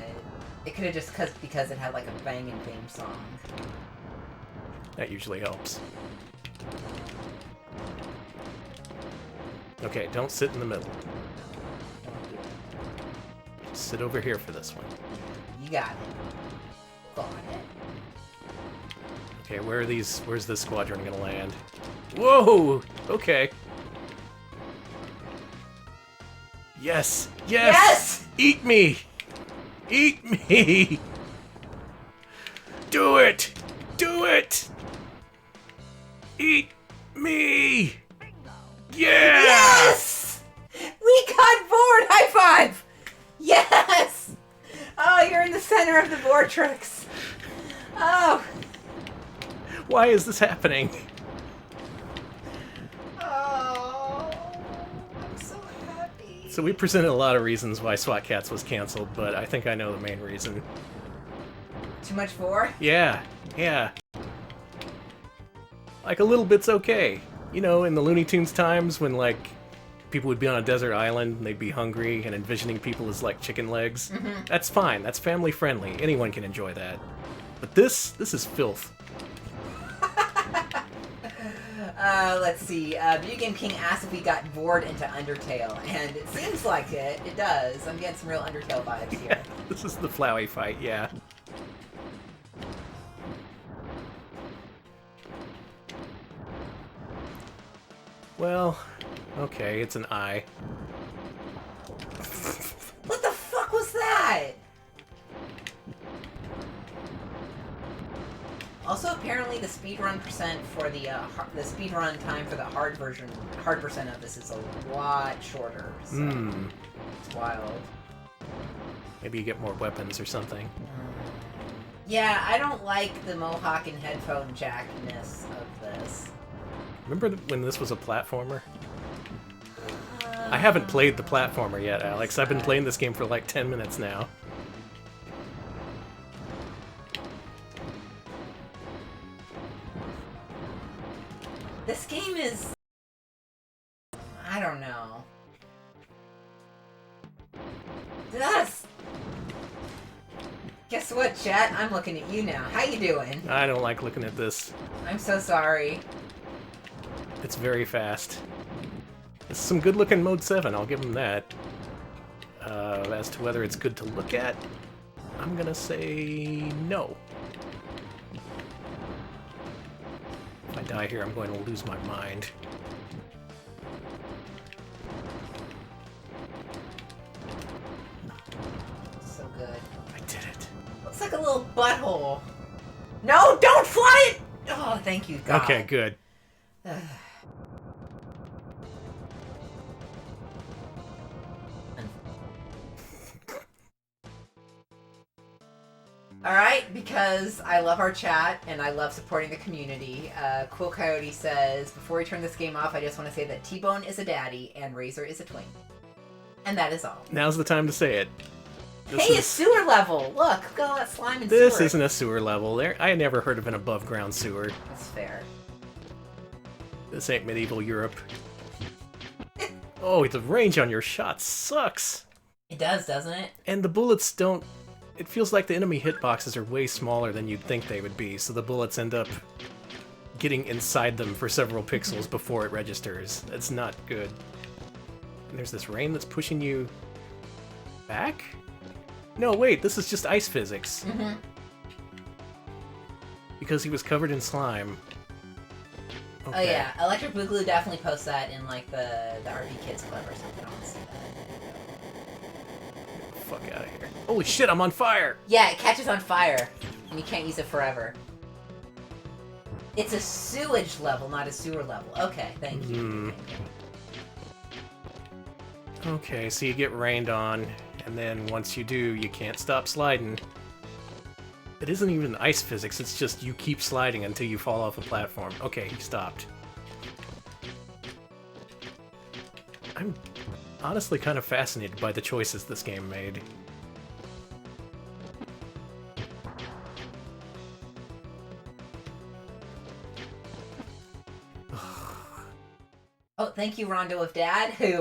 it could have just because it had like a banging theme song. That usually helps. Okay, don't sit in the middle. Just sit over here for this one. You got it. Got it. Okay, where's this squadron gonna land? Whoa! Okay. Yes! Yes! Yes! Eat me! Eat me! Do it! Do it! Eat me! Yeah! Yes! We got bored! High five! Yes! Oh, you're in the center of the vortex. Oh. Why is this happening? Oh. I'm so happy. So we presented a lot of reasons why SWAT Cats was canceled, but I think I know the main reason. Too much vor? Yeah. Like, a little bit's okay. You know, in the Looney Tunes times when, like, people would be on a desert island and they'd be hungry and envisioning people as, like, chicken legs. Mm-hmm. That's fine. That's family friendly. Anyone can enjoy that. But this is filth. Let's see. Video Game King asked if we got bored into Undertale, and it seems like it. It does. I'm getting some real Undertale vibes here. Yeah, this is the Flowey fight, yeah. Well, okay, it's an eye. What the fuck was that? Also, apparently, the speedrun percent for the speedrun time for the hard percent of this is a lot shorter. So it's wild. Maybe you get more weapons or something. Yeah, I don't like the Mohawk and headphone jackness of this. Remember when this was a platformer? I haven't played the platformer yet, Alex. I've been playing this game for like 10 minutes now. This game is... I don't know. Yes! Guess what, chat? I'm looking at you now. How you doing? I don't like looking at this. I'm so sorry. It's very fast. It's some good-looking Mode 7, I'll give them that. As to whether it's good to look at, I'm gonna say no. If I die here, I'm going to lose my mind. So good. I did it. Looks like a little butthole. No, don't fly it! Oh, thank you, God. Okay, good. Alright, because I love our chat and I love supporting the community, Quill Coyote says, before we turn this game off, I just want to say that T-Bone is a daddy and Razor is a twink. And that is all. Now's the time to say it. Hey, a sewer level! Look at all that slime and sewer. This isn't a sewer level. I had never heard of an above-ground sewer. That's fair. This ain't medieval Europe. Oh, the range on your shot sucks! It does, doesn't it? And the bullets don't... It feels like the enemy hitboxes are way smaller than you'd think they would be, so the bullets end up getting inside them for several pixels before it registers. That's not good. And there's this rain that's pushing you... back? No, wait, this is just ice physics. Mm-hmm. Because he was covered in slime. Okay. Oh yeah, Electric Boogaloo definitely posts that in like the RP Kids Club or something. I want to see that. Fuck out of here. Holy shit, I'm on fire! Yeah, it catches on fire, and you can't use it forever. It's a sewage level, not a sewer level. Okay, thank you. Okay, so you get rained on, and then once you do, you can't stop sliding. It isn't even ice physics, it's just you keep sliding until you fall off a platform. Okay, he stopped. I'm honestly kind of fascinated by the choices this game made. Oh, thank you, Rondo of Dad, who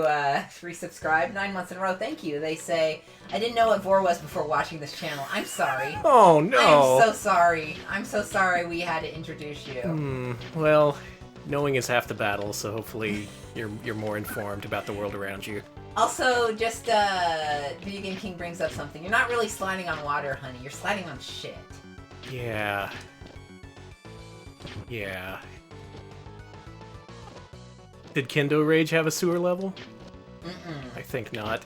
resubscribed 9 months in a row. Thank you. They say, I didn't know what Vor was before watching this channel. I'm sorry. Oh, no! I'm so sorry. I'm so sorry we had to introduce you. Well, knowing is half the battle, so hopefully you're more informed about the world around you. Also, just, Video Game King brings up something. You're not really sliding on water, honey. You're sliding on shit. Yeah. Yeah. Did Kendo Rage have a sewer level? Mm-mm. I think not.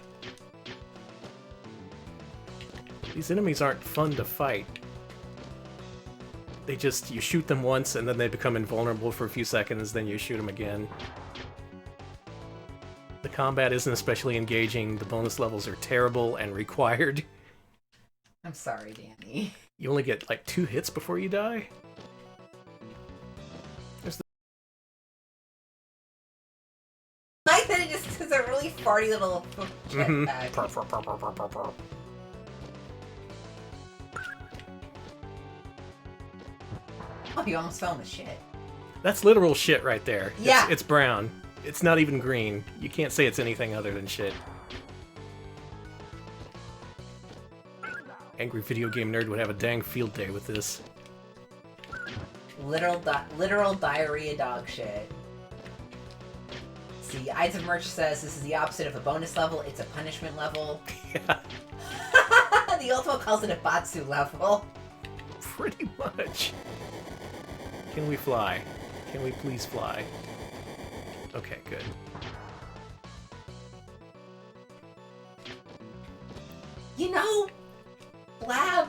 These enemies aren't fun to fight. They just, you shoot them once and then they become invulnerable for a few seconds, then you shoot them again. The combat isn't especially engaging, the bonus levels are terrible and required. I'm sorry, Danny. You only get like 2 hits before you die? I like that it just is a really farty little jetpack. Oh, you almost fell in the shit. That's literal shit right there. Yeah. It's brown. It's not even green. You can't say it's anything other than shit. Angry Video Game Nerd would have a dang field day with this. Literal diarrhea dog shit. See, Ides of Merch says this is the opposite of a bonus level, it's a punishment level. Yeah. The Ultimo calls it a Batsu level. Pretty much. Can we fly? Can we please fly? Okay, good. You know, Lab,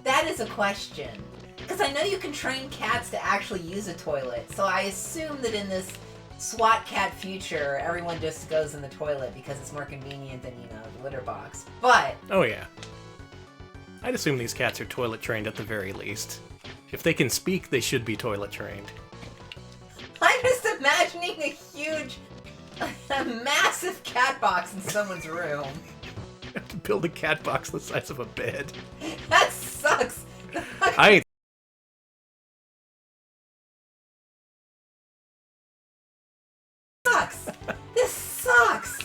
that is a question. Because I know you can train cats to actually use a toilet, so I assume that in this SWAT cat future, everyone just goes in the toilet because it's more convenient than, you know, the litter box. But... Oh yeah. I'd assume these cats are toilet trained at the very least. If they can speak, they should be toilet trained. I'm just imagining a huge, a massive cat box in someone's room. You have to build a cat box the size of a bed. That sucks. I ain't sucks! This sucks!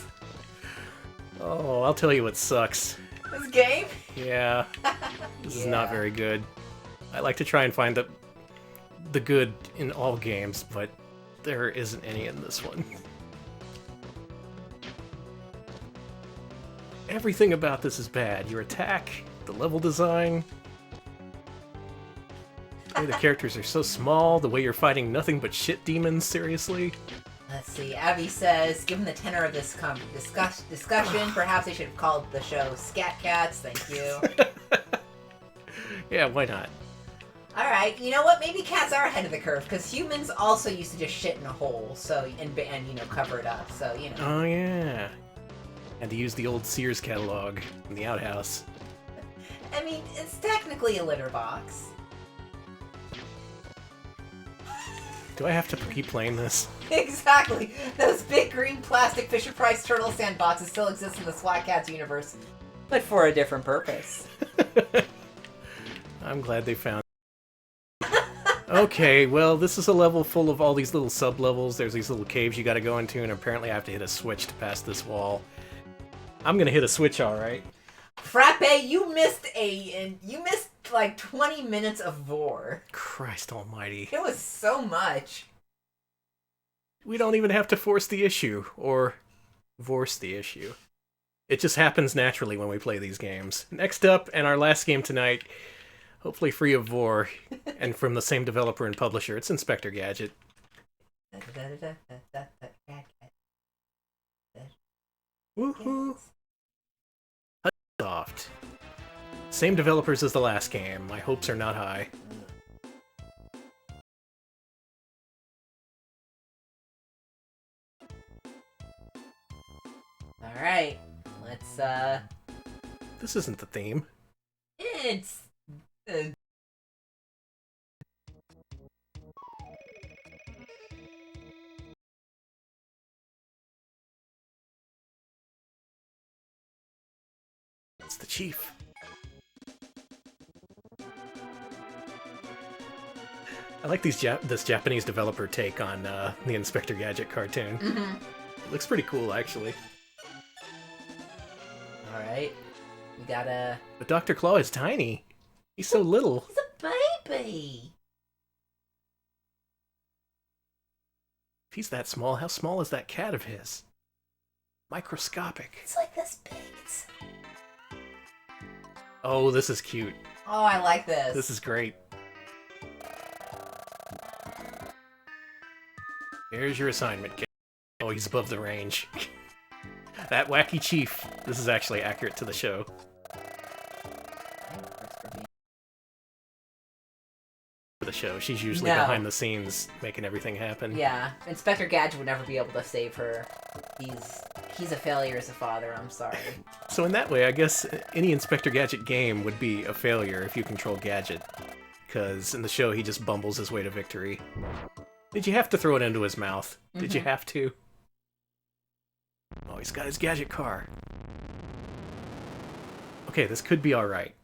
Oh, I'll tell you what sucks. This game? Yeah. This is not very good. I like to try and find the good in all games, but there isn't any in this one. Everything about this is bad. Your attack, the level design. The way the characters are so small, the way you're fighting nothing but shit demons, seriously. Let's see, Abby says, given the tenor of this discussion, perhaps they should have called the show Scat Cats, thank you. Yeah, why not? Alright, you know what, maybe cats are ahead of the curve, because humans also used to just shit in a hole, so, and you know, cover it up, so, you know. Oh, yeah. And to use the old Sears catalog in the outhouse. I mean, it's technically a litter box. Do I have to keep playing this? Exactly! Those big green plastic Fisher-Price turtle sandboxes still exist in the SWAT Cats universe, but for a different purpose. I'm glad they found Okay, well, this is a level full of all these little sub-levels. There's these little caves you gotta go into, and apparently I have to hit a switch to pass this wall. I'm gonna hit a switch, alright. Frappe, you missed like 20 minutes of Vor. Christ almighty. It was so much. We don't even have to force the issue, or force the issue. It just happens naturally when we play these games. Next up, and our last game tonight, hopefully free of Vor, and from the same developer and publisher, it's Inspector Gadget. Woohoo! Soft. Same developers as the last game. My hopes are not high. Alright, let's, This isn't the theme. It's... It's the chief. I like this Japanese developer take on the Inspector Gadget cartoon. Mm-hmm. It looks pretty cool, actually. Alright, we gotta... But Dr. Claw is tiny. He's so little. He's a baby! If he's that small, how small is that cat of his? Microscopic. It's like this big. Oh, this is cute. Oh, I like this. This is great. Here's your assignment, kid. Oh, he's above the range. That wacky chief. This is actually accurate to the show. For the show, she's usually behind the scenes making everything happen. Yeah, Inspector Gadget would never be able to save her. He's a failure as a father, I'm sorry. So in that way, I guess any Inspector Gadget game would be a failure if you control Gadget. Because in the show, he just bumbles his way to victory. Did you have to throw it into his mouth? Mm-hmm. Did you have to? Oh, he's got his Gadget car. Okay, this could be alright.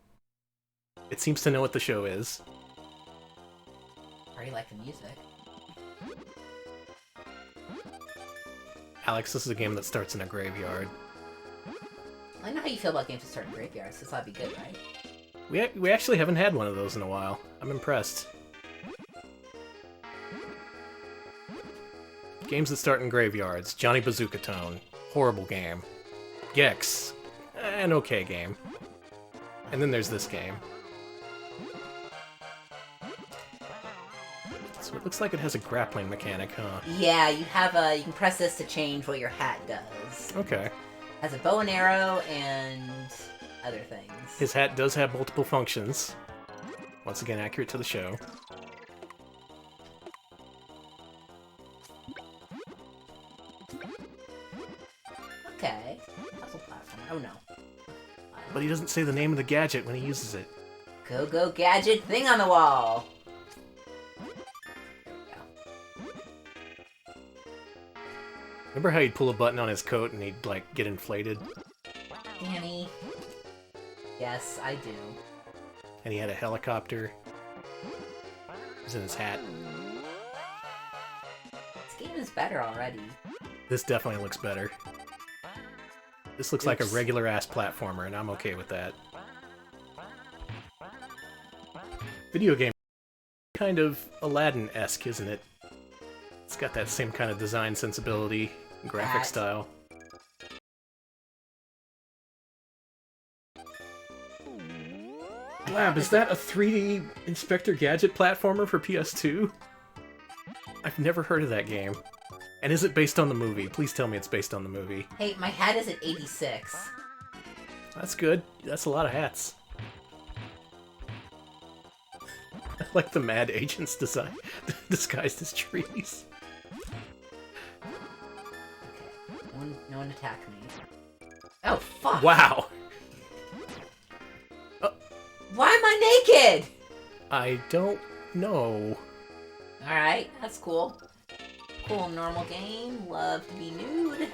It seems to know what the show is. I already like the music. Alex, this is a game that starts in a graveyard. I know how you feel about games that start in graveyards, so that'd be good, right? We actually haven't had one of those in a while. I'm impressed. Games that start in graveyards. Johnny Bazooka Tone. Horrible game. Gex. An okay game. And then there's this game. So it looks like it has a grappling mechanic, huh? Yeah, you can press this to change what your hat does. Okay. Has a bow and arrow and other things. His hat does have multiple functions. Once again, accurate to the show. Okay. Puzzle platform. Oh no. But he doesn't say the name of the gadget when he uses it. Go gadget thing on the wall! Remember how he'd pull a button on his coat and he'd, like, get inflated? Danny. Yes, I do. And he had a helicopter. It was in his hat. This game is better already. This definitely looks better. This looks like a regular-ass platformer, and I'm okay with that. Video game kind of Aladdin-esque, isn't it? It's got that same kind of design sensibility, graphic style. Blab, is that a 3D Inspector Gadget platformer for PS2? I've never heard of that game. And is it based on the movie? Please tell me it's based on the movie. Hey, my hat is at 86. That's good. That's a lot of hats. I like the mad agent's design disguised as trees. Okay, no one attack me. Oh, fuck! Wow! Why am I naked? I don't know. Alright, that's cool. Cool, normal game. Love to be nude.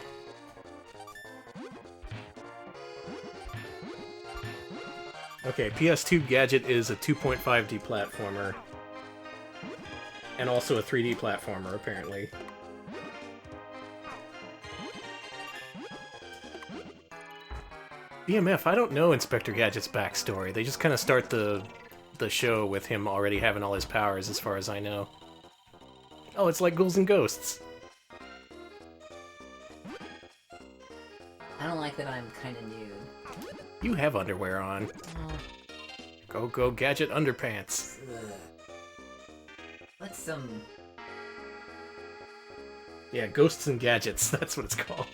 Okay, PS2 Gadget is a 2.5D platformer. And also a 3D platformer, apparently. BMF, I don't know Inspector Gadget's backstory. They just kind of start the show with him already having all his powers, as far as I know. Oh, it's like Ghouls and Ghosts. I don't like that I'm kind of nude. You have underwear on. Oh. Go Gadget underpants. Ugh. What's some... Yeah, Ghosts and Gadgets, that's what it's called.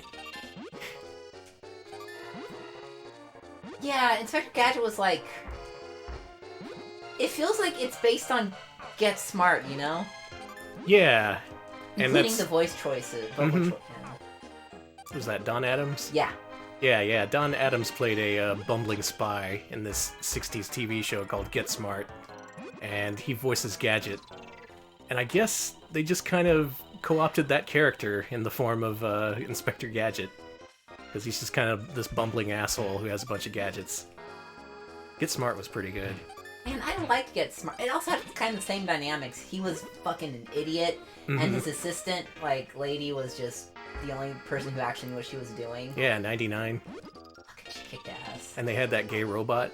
Yeah, Inspector Gadget was like... It feels like it's based on Get Smart, you know? Yeah. Including the voice choices. Was that Don Adams? Yeah. Yeah. Don Adams played a bumbling spy in this 60s TV show called Get Smart. And he voices Gadget. And I guess they just kind of co-opted that character in the form of Inspector Gadget. Because he's just kind of this bumbling asshole who has a bunch of gadgets. Get Smart was pretty good. Man, I liked Get Smart. It also had kind of the same dynamics. He was fucking an idiot, and his assistant, lady, was just the only person who actually knew what she was doing. Yeah, 99. Fucking she kicked ass. And they had that gay robot.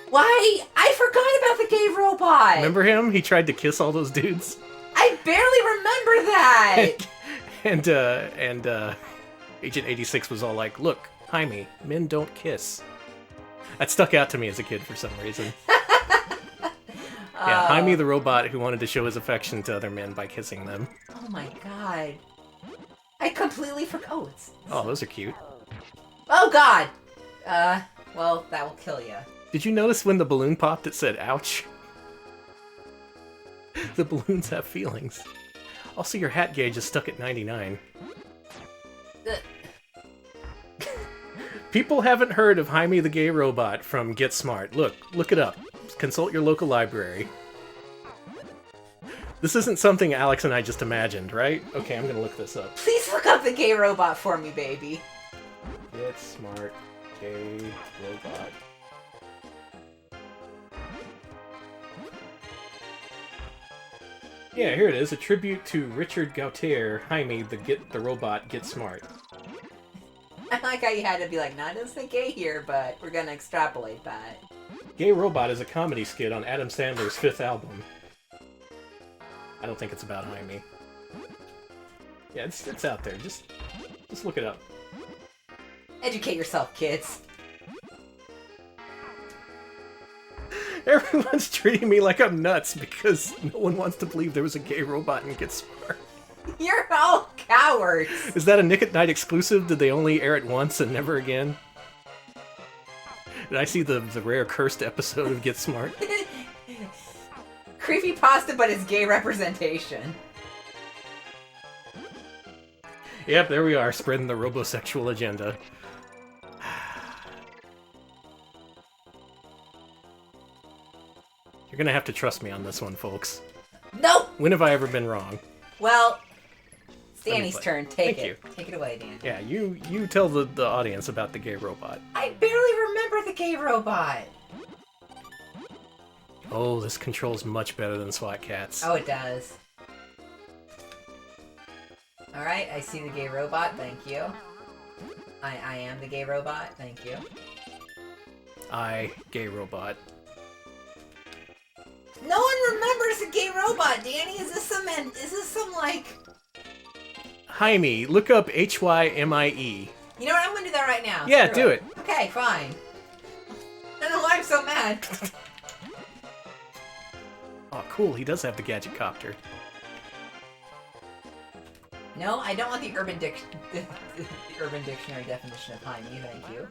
Why? I forgot about the gay robot! Remember him? He tried to kiss all those dudes. I barely remember that! and Agent 86 was all like, look, Jaime, men don't kiss. That stuck out to me as a kid for some reason. Yeah, Jaime the robot who wanted to show his affection to other men by kissing them. Oh my god. I completely forgot. Oh, those are cute. Oh god! Well, that will kill you. Did you notice when the balloon popped it said, ouch? The balloons have feelings. Also, your hat gauge is stuck at 99. People haven't heard of Jaime the Gay Robot from Get Smart. Look it up. Consult your local library. This isn't something Alex and I just imagined, right? Okay, I'm gonna look this up. Please look up the gay robot for me, baby. Get Smart Gay Robot. Yeah, here it is. A tribute to Richard Gautier, Jaime the Robot Get Smart. I like how you had to be like, not innocent gay here, but we're gonna extrapolate that. Gay Robot is a comedy skit on Adam Sandler's 5th album. I don't think it's about Jaime. Yeah, it's out there. Just look it up. Educate yourself, kids. Everyone's treating me like I'm nuts because no one wants to believe there was a gay robot in Get Smart. You're all cowards. Is that a Nick at Night exclusive? Did they only air it once and never again? Did I see the rare cursed episode of Get Smart? Creepypasta, but it's gay representation. Yep, there we are, spreading the robosexual agenda. You're gonna have to trust me on this one, folks. Nope! When have I ever been wrong? Well, it's Danny's turn. Take Thank it. Take it away, Dan. Yeah, you tell the audience about the gay robot. I barely remember the gay robot. Oh, this controls much better than SWAT Cats. Oh, it does. Alright, I see the gay robot, thank you. I am the gay robot, thank you. Gay robot. No one remembers a gay robot, Danny! Is this some, like... Jaime, look up H-Y-M-I-E. You know what, I'm gonna do that right now. Yeah, do it. Okay, fine. I don't know why I'm so mad. Oh, cool, he does have the Gadget Copter. No, I don't want the Urban Dictionary definition of Jaime, thank you.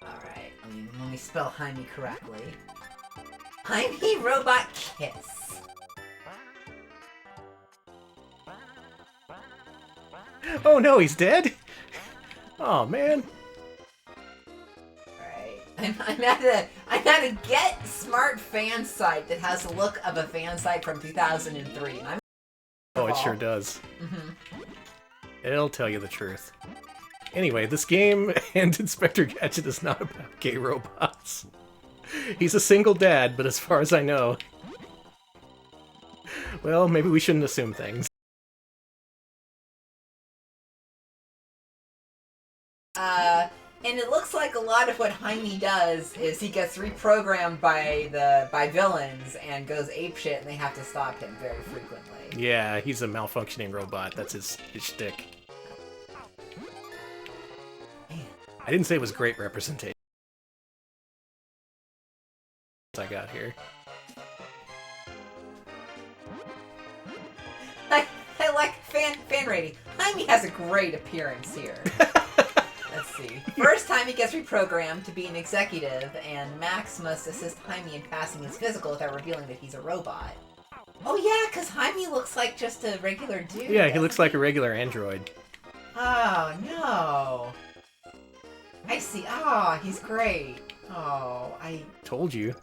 Alright, let me spell Jaime correctly. Jaime Robot Kiss. Oh no, he's dead? Oh man. Alright. I'm at a Get Smart fan site that has the look of a fan site from 2003. And Oh, it sure does. Mm-hmm. It'll tell you the truth. Anyway, this game and Inspector Gadget is not about gay robots. He's a single dad, but as far as I know... Well, maybe we shouldn't assume things. And it looks like a lot of what Jaime does is he gets reprogrammed by villains and goes apeshit, and they have to stop him very frequently. Yeah, he's a malfunctioning robot. That's his shtick. Man. I didn't say it was great representation. I got here. I like fan rating. Jaime has a great appearance here. Let's see. First time he gets reprogrammed to be an executive, and Max must assist Jaime in passing his physical without revealing that he's a robot. Oh yeah, because Jaime looks like just a regular dude. Yeah, he looks like a regular android. Oh no. I see. Oh, he's great. Oh, I told you.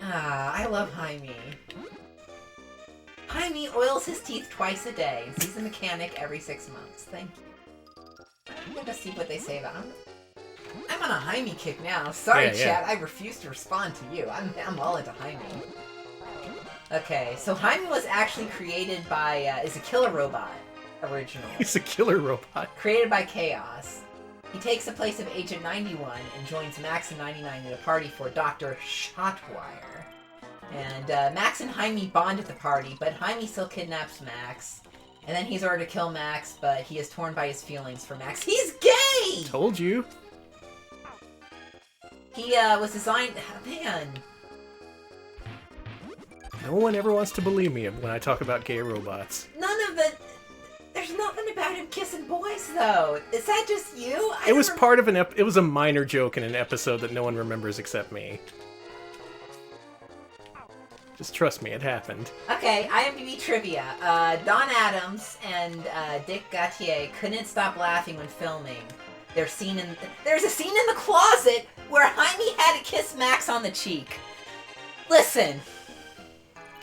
I love Jaime. Jaime oils his teeth twice a day and sees a mechanic every 6 months. Thank you. I'm gonna see what they say about him. I'm on a Jaime kick now. Sorry, chat. I refuse to respond to you. I'm all into Jaime. Okay, so Jaime was actually created by is a killer robot originally. He's a killer robot. Created by Chaos. He takes the place of Agent 91 and joins Max and 99 at a party for Dr. Shotwire. And Max and Jaime bond at the party, but Jaime still kidnaps Max. And then he's ordered to kill Max, but he is torn by his feelings for Max. He's gay! Told you. He was designed... Man. No one ever wants to believe me when I talk about gay robots. None of it... There's nothing about him kissing boys, though. Is that just you? It was part of it was a minor joke in an episode that no one remembers except me. Just trust me, it happened. Okay, IMDb trivia. Don Adams and Dick Gautier couldn't stop laughing when filming. There's a scene in the closet where Jaime had to kiss Max on the cheek. Listen.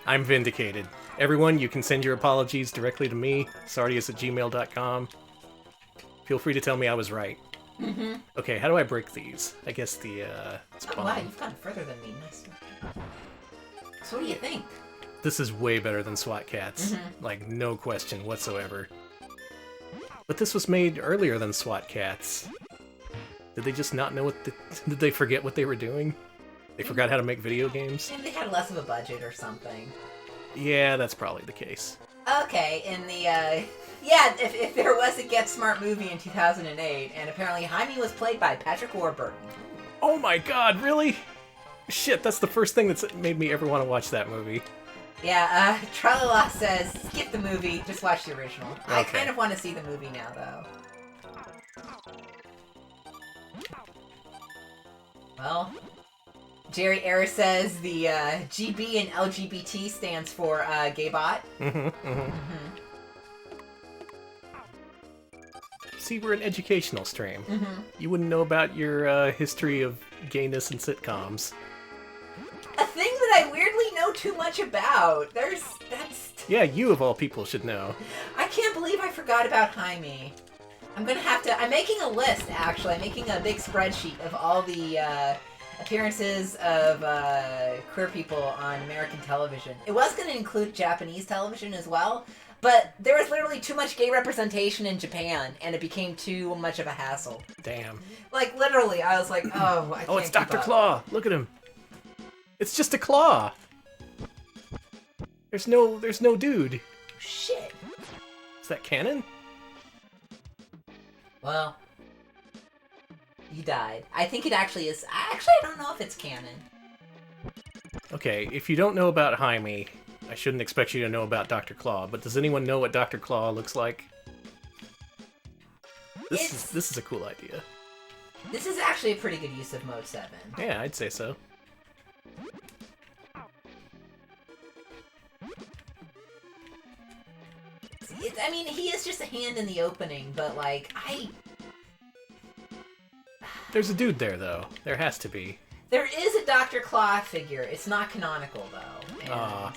I'm vindicated. Everyone, you can send your apologies directly to me, sardius@gmail.com. Feel free to tell me I was right. Mm-hmm. Okay, how do I break these? I guess the, Oh, wow, you've gone further than me. Nice. So what do you think? This is way better than SWAT Cats. Mm-hmm. Like, no question whatsoever. But this was made earlier than SWAT Cats. Did they just not know what did they forget what they were doing? They forgot how to make video games? Maybe they had less of a budget or something. Yeah, that's probably the case. Okay, in the, yeah, if there was a Get Smart movie in 2008, and apparently Jaime was played by Patrick Warburton. Oh my god, really? Shit, that's the first thing that's made me ever want to watch that movie. Yeah, Tralala says, skip the movie, just watch the original. Okay. I kind of want to see the movie now, though. Well, Jerry Ayers says the GB in LGBT stands for gaybot. See, we're an educational stream. Mm-hmm. You wouldn't know about your history of gayness and sitcoms. A thing that I weirdly know too much about. Yeah, you of all people should know. I can't believe I forgot about Jaime. I'm making a list, actually. I'm making a big spreadsheet of all the appearances of queer people on American television. It was going to include Japanese television as well, but there was literally too much gay representation in Japan, and it became too much of a hassle. Damn. Like, literally, I was like, oh, I can't Oh, it's keep Dr. up. Claw. Look at him. It's just a claw. There's no dude. Shit. Is that canon? Well, he died. I think it actually is. Actually, I don't know if it's canon. Okay, if you don't know about Jaime, I shouldn't expect you to know about Dr. Claw, but does anyone know what Dr. Claw looks like? This is a cool idea. This is actually a pretty good use of Mode 7. Yeah, I'd say so. I mean, he is just a hand in the opening, but, like, There's a dude there, though. There has to be. There is a Dr. Claw figure. It's not canonical, though. And...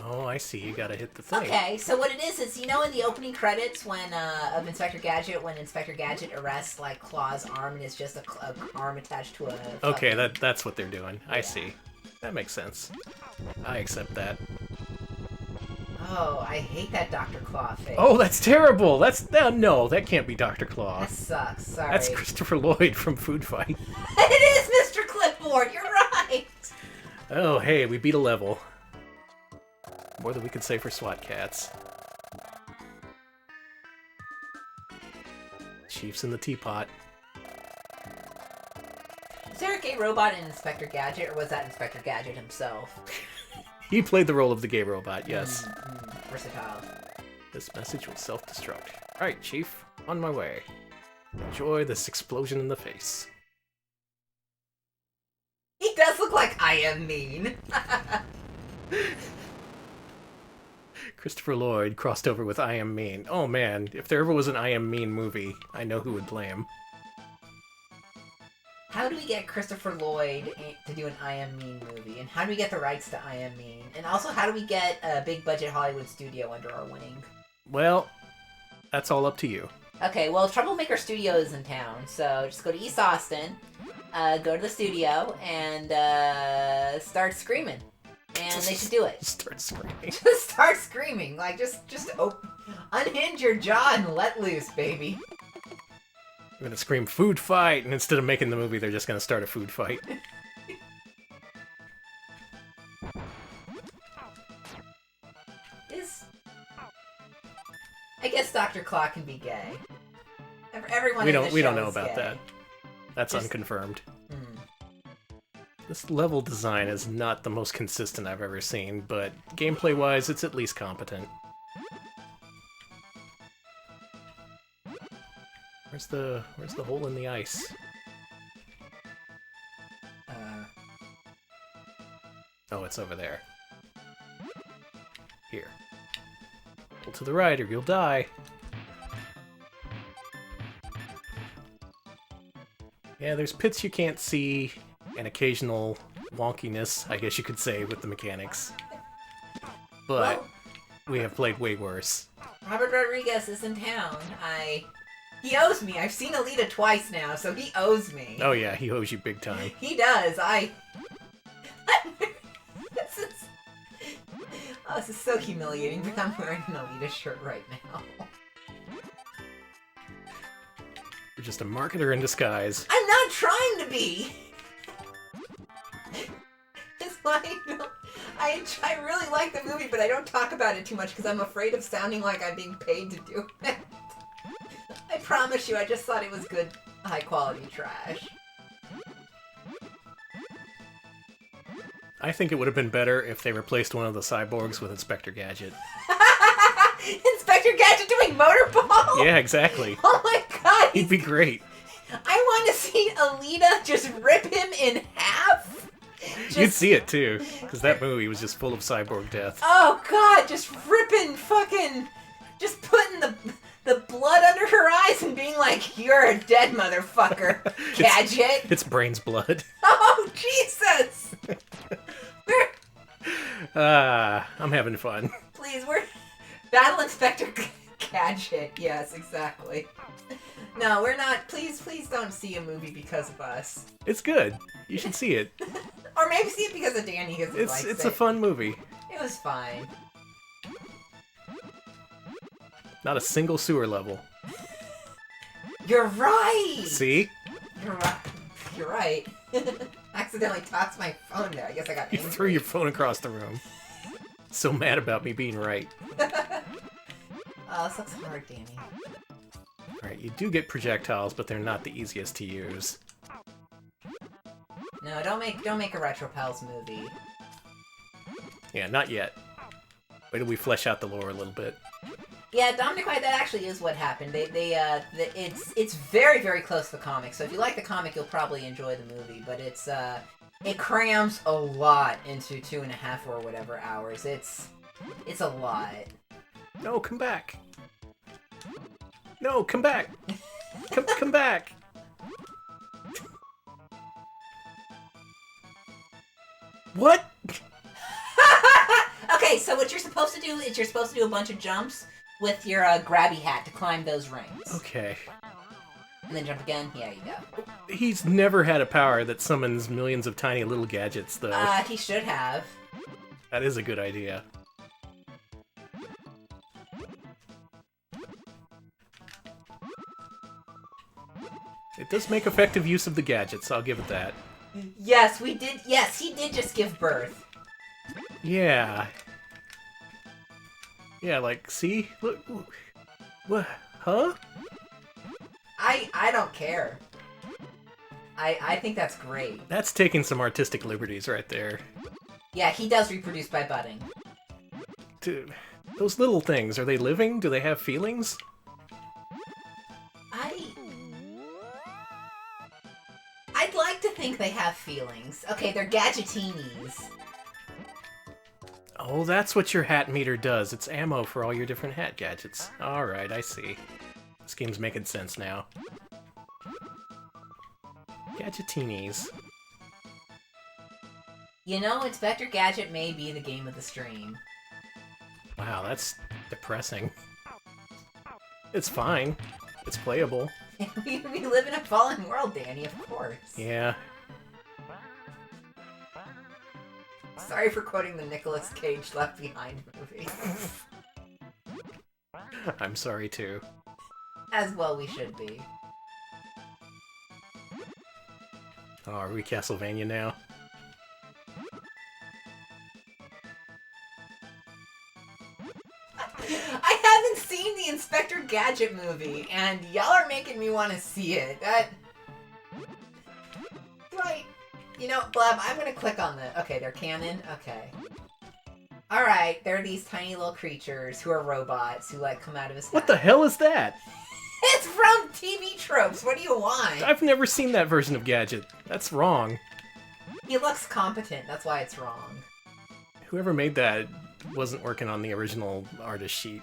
Oh, I see. You gotta hit the thing. Okay, so what it is, you know in the opening credits when, of Inspector Gadget, when Inspector Gadget arrests, like, Claw's arm and it's just a arm attached to a... Okay, that's what they're doing. I see. That makes sense. I accept that. Oh, I hate that Dr. Claw face. Oh, that's terrible! No, that can't be Dr. Claw. That sucks, sorry. That's Christopher Lloyd from Food Fight. It is Mr. Clipboard, you're right! Oh, hey, we beat a level. More than we can say for SWAT cats. Chief's in the teapot. Is there a gay robot in Inspector Gadget, or was that Inspector Gadget himself? He played the role of the gay robot, yes. Versatile. This message will self-destruct. Alright, Chief, on my way. Enjoy this explosion in the face. He does look like I Am Mean. Christopher Lloyd crossed over with I Am Mean. Oh man, if there ever was an I Am Mean movie, I know who would play him. How do we get Christopher Lloyd to do an I Am Mean movie? And how do we get the rights to I Am Mean? And also, how do we get a big budget Hollywood studio under our wing? Well, that's all up to you. Okay, well, Troublemaker Studio is in town, so just go to East Austin, go to the studio, and start screaming. And they should do it. Start screaming. Just start screaming. Like, just unhinge your jaw and let loose, baby. I'm gonna scream food fight, and instead of making the movie, they're just gonna start a food fight. I guess Dr. Claw can be gay. Everyone we in don't this we don't show know is about gay. that. That's Just- unconfirmed. This level design is not the most consistent I've ever seen, but gameplay-wise, it's at least competent. Where's the hole in the ice? Oh, it's over there. Here. Pull to the right or you'll die. Yeah, there's pits you can't see, and occasional wonkiness, I guess you could say, with the mechanics. But we have played way worse. Robert Rodriguez is in town. He owes me. I've seen Alita twice now, so he owes me. Oh yeah, he owes you big time. He does. This is so humiliating, but I'm wearing an Alita shirt right now. You're just a marketer in disguise. I'm not trying to be! It's like, I really like the movie, but I don't talk about it too much because I'm afraid of sounding like I'm being paid to do it. I promise you, I just thought it was good, high-quality trash. I think it would have been better if they replaced one of the cyborgs with Inspector Gadget. Inspector Gadget doing motorball? Yeah, exactly. Oh my god! He'd be great. I want to see Alita just rip him in half. You'd see it too, because that movie was just full of cyborg death. Oh god, just ripping fucking... Just putting the blood under her eyes and being like, you're a dead motherfucker, Gadget. It's Brain's blood. Oh, Jesus! I'm having fun. Please, we're... Battle Inspector Gadget. Yes, exactly. No, we're not. Please don't see a movie because of us. It's good. You should see it. Or maybe see it because of Danny, because he likes It's it. a fun movie. It was fine. Not a single sewer level. You're right! See? You're right. You're right. Accidentally tossed my phone there. I guess I got You angry. threw your phone across the room. So mad about me being right. Oh, this looks hard, Danny. Alright, you do get projectiles, but they're not the easiest to use. No, don't make a Retro Pals movie. Yeah, not yet. Wait till we flesh out the lore a little bit. Yeah, Dominic White, that actually is what happened. It's very, very close to the comic. So if you like the comic, you'll probably enjoy the movie. But it crams a lot into 2.5 or whatever hours. It's a lot. No, come back. No, come back. Come back. What? Okay, so what you're supposed to do is you're supposed to do a bunch of jumps with your grabby hat to climb those rings. Okay. And then jump again. Yeah, you go. He's never had a power that summons millions of tiny little gadgets, though. He should have. That is a good idea. It does make effective use of the gadgets, I'll give it that. Yes, we did. Yes, he did just give birth. Yeah. Yeah, like, see? Look. What? Huh? I don't care. I think that's great. That's taking some artistic liberties right there. Yeah, he does reproduce by budding. Dude, those little things, are they living? Do they have feelings? I'd like to think they have feelings. Okay, they're gadgetinis. Oh, that's what your hat meter does. It's ammo for all your different hat gadgets. Alright, I see. This game's making sense now. Gadgetinis. You know, Inspector Gadget may be the game of the stream. Wow, that's depressing. It's fine. It's playable. We live in a fallen world, Danny, of course. Yeah. Sorry for quoting the Nicolas Cage Left Behind movie. I'm sorry too. As well we should be. Oh, are we Castlevania now? I haven't seen the Inspector Gadget movie, and y'all are making me want to see it. You know, Blab, I'm gonna click on the... Okay, they're canon? Okay. Alright, they're these tiny little creatures who are robots who, like, come out of his What the hell is that? It's from TV tropes! What do you want? I've never seen that version of Gadget. That's wrong. He looks competent, that's why it's wrong. Whoever made that wasn't working on the original artist sheet.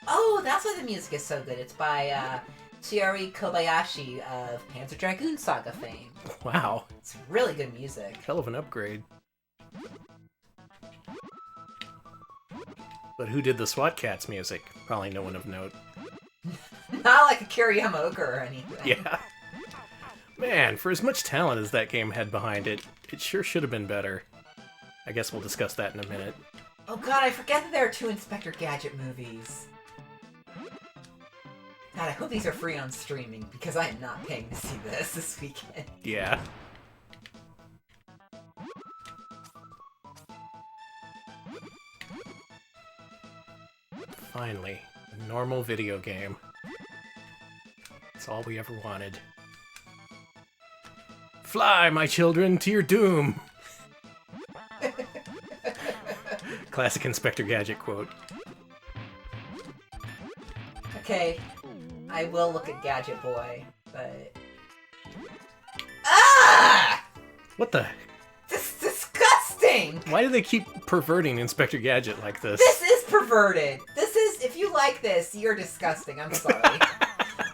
Oh, that's why the music is so good. It's by, Chiari Kobayashi of Panzer Dragoon Saga fame. Wow. It's really good music. Hell of an upgrade. But who did the SWAT Cats music? Probably no one of note. Not like a Kiriyama Oka or anything. Yeah. Man, for as much talent as that game had behind it, it sure should have been better. I guess we'll discuss that in a minute. Oh god, I forget that there are 2 Inspector Gadget movies. God, I hope these are free on streaming, because I am not paying to see this weekend. Yeah. Finally, a normal video game. That's all we ever wanted. Fly, my children, to your doom! Classic Inspector Gadget quote. Okay, I will look at Gadget Boy, but... Ah! What the? This is disgusting! Why do they keep perverting Inspector Gadget like this? This is perverted! This is, if you like this, you're disgusting, I'm sorry.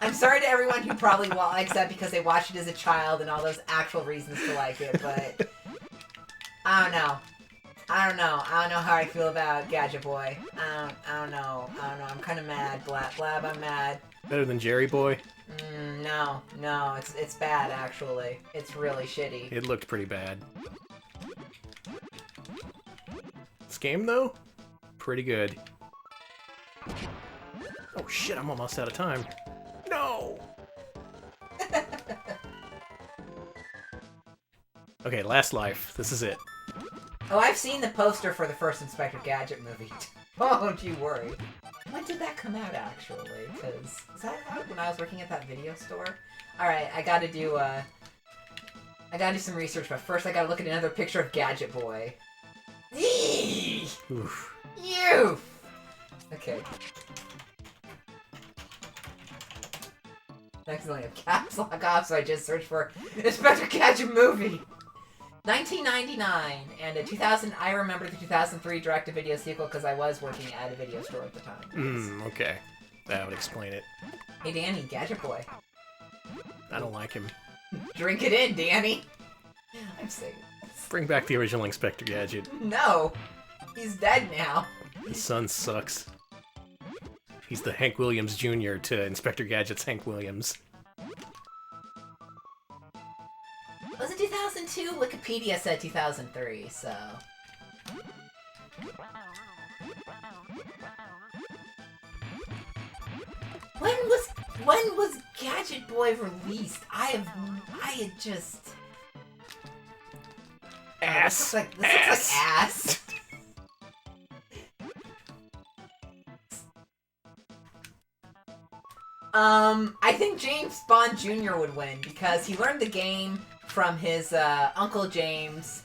I'm sorry to everyone who probably likes that because they watched it as a child and all those actual reasons to like it, but... I don't know. I don't know how I feel about Gadget Boy. I don't know. I'm kind of mad. Blab, I'm mad. Better than Jerry Boy? No, it's bad actually. It's really shitty. It looked pretty bad. This game, though, pretty good. Oh shit, I'm almost out of time. No! Okay, Last Life. This is it. Oh, I've seen the poster for the first Inspector Gadget movie. Don't you worry. When did that come out, actually? Because, was that out when I was working at that video store? Alright, I gotta do some research, but first I gotta look at another picture of Gadget Boy. Eee! Oof. You! Okay. Next I have caps lock off, so I just searched for Inspector Gadget movie. 1999 and a 2000. I remember the 2003 direct-to-video sequel because I was working at a video store at the time. Okay. That would explain it. Hey, Danny, Gadget Boy. I don't like him. Drink it in, Danny. I'm saying. Bring back the original Inspector Gadget. No, he's dead now. His son sucks. He's the Hank Williams Jr. to Inspector Gadget's Hank Williams. Was it 2002? Wikipedia said 2003, so... When was Gadget Boy released? I had just... Ass! This looks like ass. I think James Bond Jr. would win because he learned the game from his Uncle James.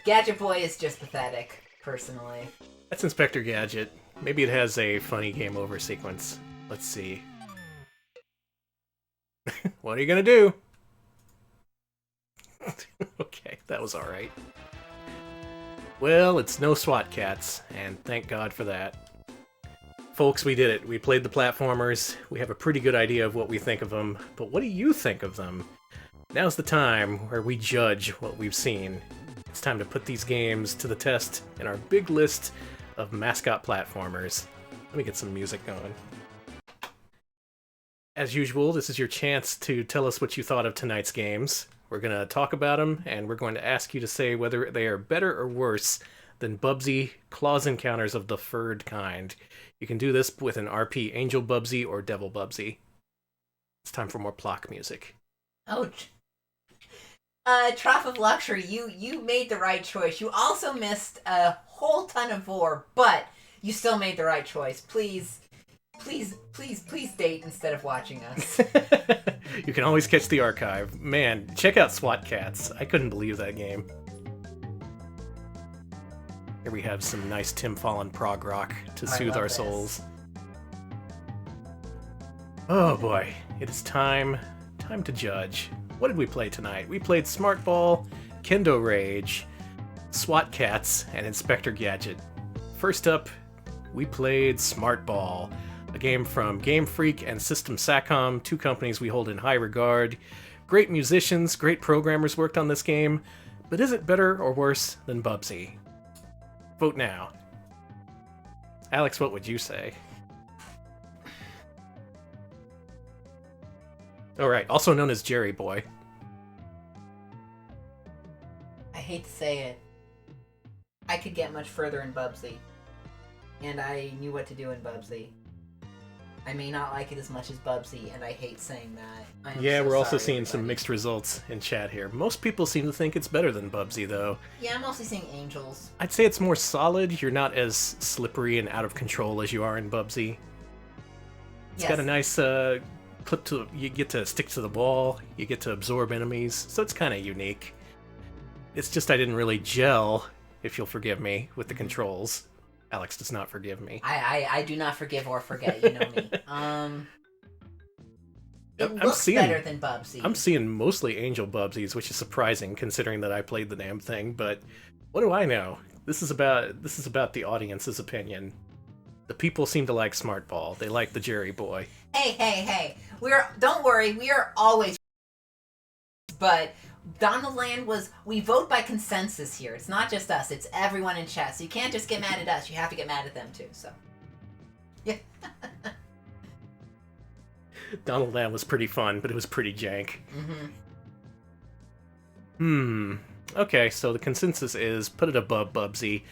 Gadget Boy is just pathetic, personally. That's Inspector Gadget. Maybe it has a funny game over sequence. Let's see. What are you gonna do? Okay, that was alright. Well, it's no SWAT cats, and thank God for that. Folks, we did it. We played the platformers. We have a pretty good idea of what we think of them, but what do you think of them? Now's the time where we judge what we've seen. It's time to put these games to the test in our big list of Mascot platformers. Let me get some music going. As usual, this is your chance to tell us what you thought of tonight's games. We're going to talk about them, and we're going to ask you to say whether they are better or worse than Bubsy Claws Encounters of the Furred Kind. You can do this with an RP Angel Bubsy or Devil Bubsy. It's time for more Plock music. Oh, Trough of Luxury, you made the right choice. You also missed a whole ton of vor, but you still made the right choice. Please date instead of watching us. You can always catch the archive. Man, check out SWAT Cats. I couldn't believe that game. Here we have some nice Tim Fallon prog rock to soothe our souls. Oh boy, it is time to judge. What did we play tonight? We played Smart Ball, Kendo Rage, SWAT Cats, and Inspector Gadget. First up, we played Smart Ball, a game from Game Freak and System Satcom, two companies we hold in high regard. Great musicians, great programmers worked on this game, but is it better or worse than Bubsy? Vote now. Alex, what would you say? Alright, also known as Jerry Boy. I hate to say it. I could get much further in Bubsy. And I knew what to do in Bubsy. I may not like it as much as Bubsy, and I hate saying that. Yeah, we're also seeing some mixed results in chat here. Most people seem to think it's better than Bubsy, though. Yeah, I'm mostly seeing Angels. I'd say it's more solid. You're not as slippery and out of control as you are in Bubsy. It's got a nice clip to... You get to stick to the ball, you get to absorb enemies, so it's kind of unique. It's just I didn't really gel, if you'll forgive me, with the controls. Alex does not forgive me. I do not forgive or forget, you know me. It looks better than Bubsy. I'm seeing mostly Angel Bubsies, which is surprising considering that I played the damn thing, but what do I know? This is about the audience's opinion. The people seem to like Smart Ball. They like the Jerry Boy. Hey. Don't worry, we are always but Donald Land we vote by consensus here. It's not just us, it's everyone in chat. So you can't just get mad at us, you have to get mad at them too, so. Yeah. Donald Land was pretty fun, but it was pretty jank. Okay, so the consensus is put it above Bubsy.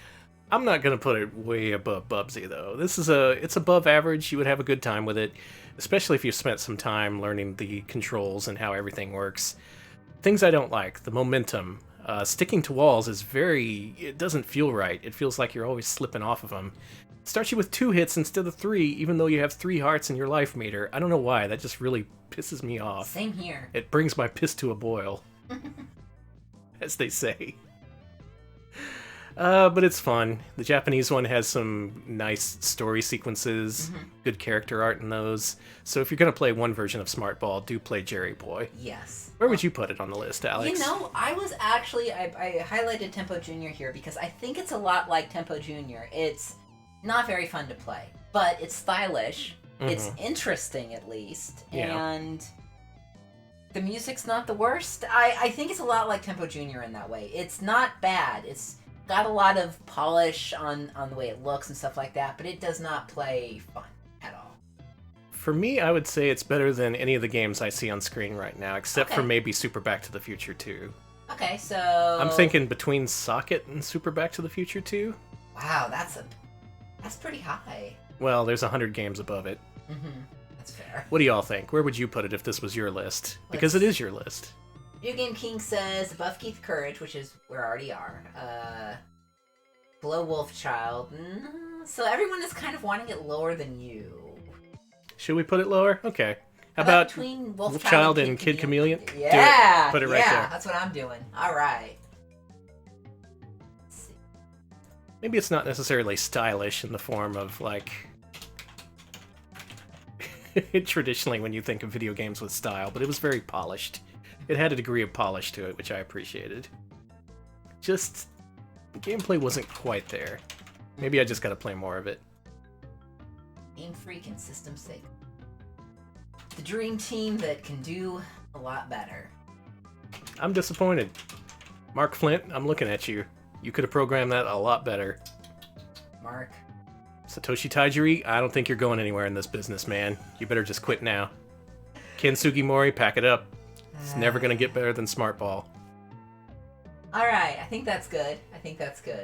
I'm not gonna put it way above Bubsy though. It's above average. You would have a good time with it, especially if you spent some time learning the controls and how everything works. Things I don't like: the momentum. Sticking to walls it doesn't feel right. It feels like you're always slipping off of them. It starts you with 2 hits instead of 3, even though you have 3 hearts in your life meter. I don't know why. That just really pisses me off. Same here. It brings my piss to a boil, as they say. But it's fun. The Japanese one has some nice story sequences, good character art in those. So if you're going to play one version of Smart Ball, do play Jerry Boy. Yes. Where would you put it on the list, Alex? You know, I was actually... I highlighted Tempo Jr. here because I think it's a lot like Tempo Jr. It's not very fun to play, but it's stylish. It's interesting, at least. Yeah. And the music's not the worst. I think it's a lot like Tempo Jr. in that way. It's not bad. It's got a lot of polish on the way it looks and stuff like that, but it does not play fun at all. For me, I would say it's better than any of the games I see on screen right now, except for maybe Super Back to the Future 2. Okay, so... I'm thinking between Socket and Super Back to the Future 2. Wow, that's pretty high. Well, there's 100 games above it. That's fair. What do y'all think? Where would you put it if this was your list? Because it is your list. Video Game King says above Keith Courage, which is where I already are. Below Wolfchild. So everyone is kind of wanting it lower than you. Should we put it lower? Okay. How about between Wolfchild and Kid Chameleon? Yeah. Do it. Put it right there. That's what I'm doing. All right. Let's see. Maybe it's not necessarily stylish in the form of, like... traditionally when you think of video games with style, but it was very polished. It had a degree of polish to it, which I appreciated. Just... the gameplay wasn't quite there. Maybe I just gotta play more of it. Game Freak and System Sega. The dream team that can do a lot better. I'm disappointed. Mark Flint, I'm looking at you. You could have programmed that a lot better. Mark. Satoshi Tajiri, I don't think you're going anywhere in this business, man. You better just quit now. Ken Sugimori, pack it up. It's never gonna get better than Smart Ball. Alright, I think that's good.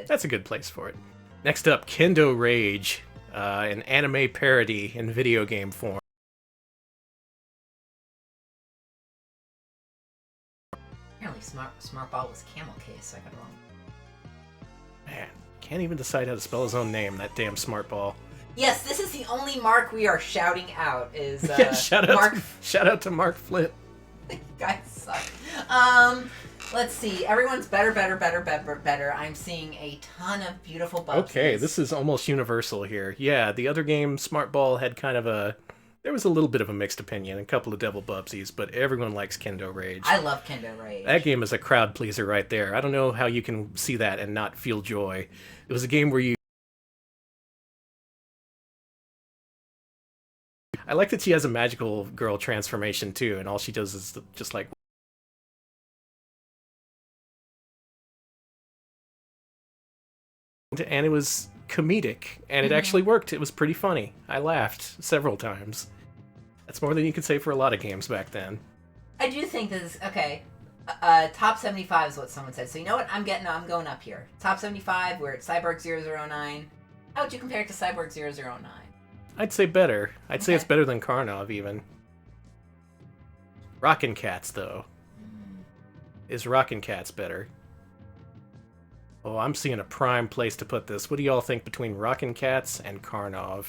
That's a good place for it. Next up, Kendo Rage, an anime parody in video game form. Apparently Smart Ball was Camel Case, I got it wrong. Man, can't even decide how to spell his own name, that damn Smart Ball. Yes, this is the only Mark we are shouting out, is yeah, shout out to Mark Flint. You guys suck. Let's see. Everyone's better. I'm seeing a ton of beautiful bugs. Okay, this is almost universal here. Yeah, the other game, Smart Ball, had kind of a... there was a little bit of a mixed opinion, a couple of devil bubsies, but everyone likes Kendo Rage. I love Kendo Rage. That game is a crowd pleaser right there. I don't know how you can see that and not feel joy. It was a game where you... I like that she has a magical girl transformation too, and all she does is just like... and it was comedic, and it actually worked. It was pretty funny. I laughed several times. That's more than you could say for a lot of games back then. I do think this is... okay. Top 75 is what someone said. So you know what? I'm going up here. Top 75, we're at Cyborg 009. How would you compare it to Cyborg 009? I'd say better. I'd say it's better than Karnov, even. Rockin' Cats, though. Is Rockin' Cats better? Oh, I'm seeing a prime place to put this. What do y'all think between Rockin' Cats and Karnov?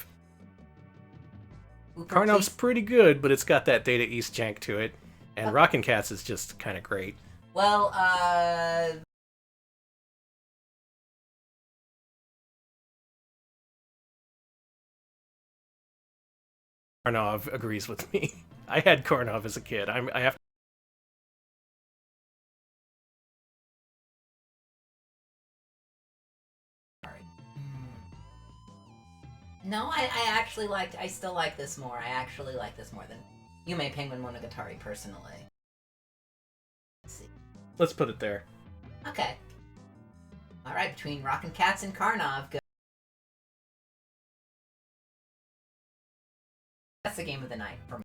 Karnov's pretty good, but it's got that Data East jank to it. And Rockin' Cats is just kind of great. Well, Karnov agrees with me. I had Karnov as a kid. I have. No, I still like this more. I actually like this more than Yume Penguin Monogatari, personally. Let's see. Let's put it there. Okay. Alright, between Rockin' Cats and Karnov, that's the game of the night for me.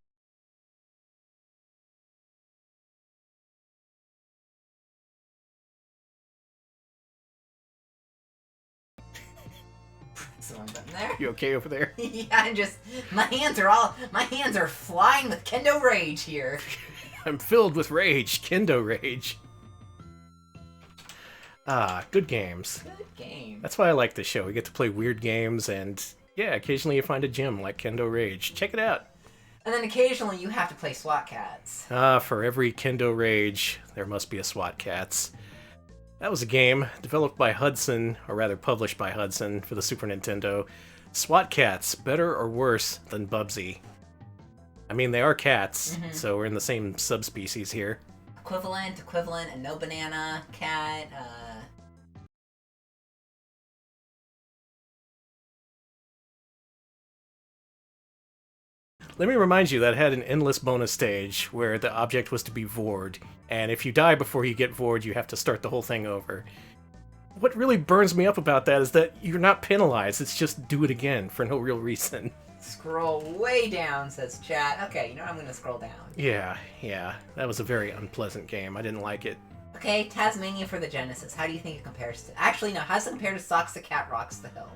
someone button there. You okay over there? Yeah, my hands are flying with Kendo rage here. I'm filled with rage, Kendo rage. Ah, good games. Good game. That's why I like this show. We get to play weird games, and yeah, occasionally you find a gym like Kendo Rage. Check it out. And then occasionally you have to play SWAT Cats. For every Kendo Rage, there must be a SWAT Cats. That was a game developed by Hudson, or rather published by Hudson for the Super Nintendo. SWAT Cats, better or worse than Bubsy? I mean, they are cats, so we're in the same subspecies here. Equivalent, and no banana, cat, Let me remind you that it had an endless bonus stage where the object was to be vored, and if you die before you get vored, you have to start the whole thing over. What really burns me up about that is that you're not penalized, it's just do it again for no real reason. Scroll way down, says chat. Okay, you know what? I'm gonna scroll down. Yeah, that was a very unpleasant game. I didn't like it. Okay, Tasmania for the Genesis. How do you think it compares to... Actually, no, how does it compare to Socks the Cat Rocks the Hill?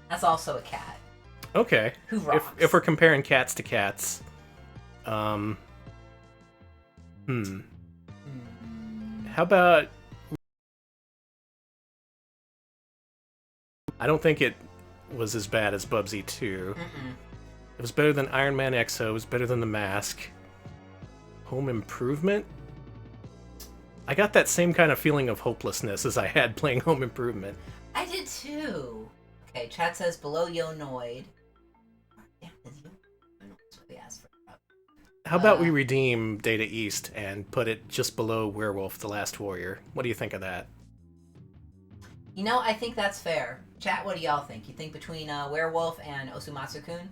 That's also a cat. Okay. Who rocks? If we're comparing cats to cats, how about... I don't think it was as bad as Bubsy 2. It was better than Iron Man XO, it was better than The Mask. Home Improvement? I got that same kind of feeling of hopelessness as I had playing Home Improvement. I did too. Okay, chat says below Yonoid. Damn, that's what we asked for. How about we redeem Data East and put it just below Werewolf the Last Warrior? What do you think of that? You know, I think that's fair. Chat, what do y'all think? You think between Werewolf and Osumatsu-kun?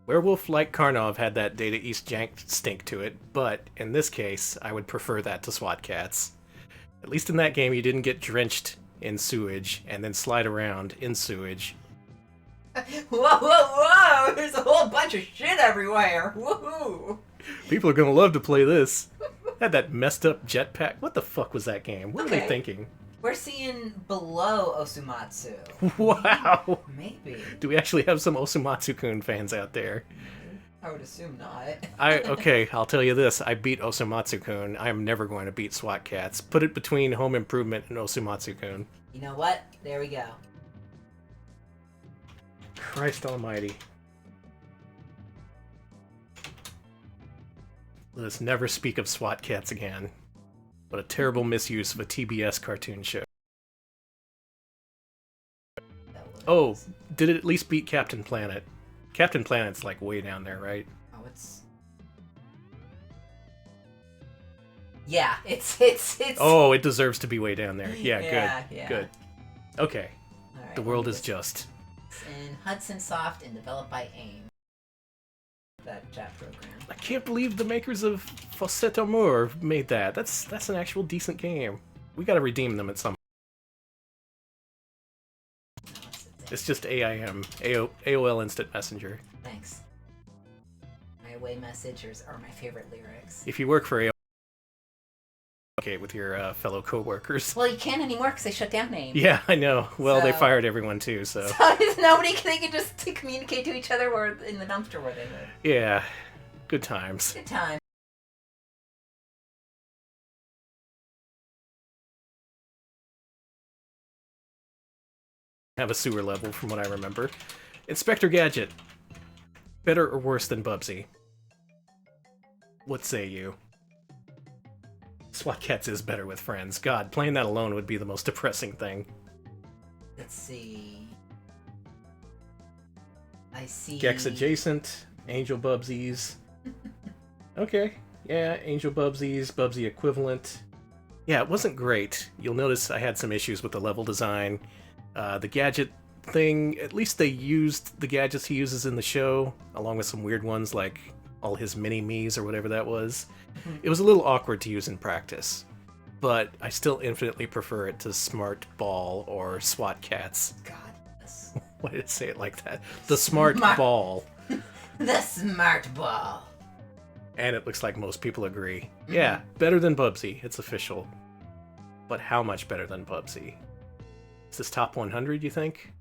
Werewolf, like Karnov, had that Data East jank stink to it, but in this case, I would prefer that to SWAT Cats. At least in that game, you didn't get drenched in sewage and then slide around in sewage. Whoa! There's a whole bunch of shit everywhere! Woohoo! People are gonna love to play this. Had that messed up jetpack. What the fuck was that game? What were they thinking? We're seeing below Osumatsu. Wow! Maybe. Do we actually have some Osumatsu-kun fans out there? I would assume not. Okay, I'll tell you this. I beat Osumatsu-kun. I am never going to beat SWAT Cats. Put it between Home Improvement and Osumatsu-kun. You know what? There we go. Christ almighty. Let us never speak of SWAT Cats again. What a terrible misuse of a TBS cartoon show. Oh, did it at least beat Captain Planet? Captain Planet's like way down there, right? Oh, it's... Yeah, it's... Oh, it deserves to be way down there. Yeah, yeah. Good. Okay. All right, The world is just. It's in Hudson Soft and developed by AIM. That chat program. I can't believe the makers of Falsetto Moore made that. That's an actual decent game. We gotta redeem them at some point. It's just AIM. AOL Instant Messenger. Thanks. My away message are my favorite lyrics. If you work for AOL, okay, with your fellow co-workers. Well, you can't anymore because they shut down AIM. Yeah, I know. Well, they fired everyone too, so... So there's nobody they can just communicate to each other or in the dumpster where they live. Yeah. Good times. Good time. Have a sewer level from what I remember. Inspector Gadget. Better or worse than Bubsy? What say you? SWAT Cats is better with friends. God, playing that alone would be the most depressing thing. Let's see. I see... Gex Adjacent, Angel Bubsies. Okay, yeah, Angel Bubsies, Bubsy Equivalent. Yeah, it wasn't great. You'll notice I had some issues with the level design. The gadget thing, at least they used the gadgets he uses in the show, along with some weird ones like all his mini-me's or whatever that was. It was a little awkward to use in practice, but I still infinitely prefer it to Smart Ball or SWAT Cats. God, yes. Why did it say it like that? The Smart Ball. The Smart Ball. And it looks like most people agree. Yeah, better than Bubsy, it's official. But how much better than Bubsy? Is this top 100, you think?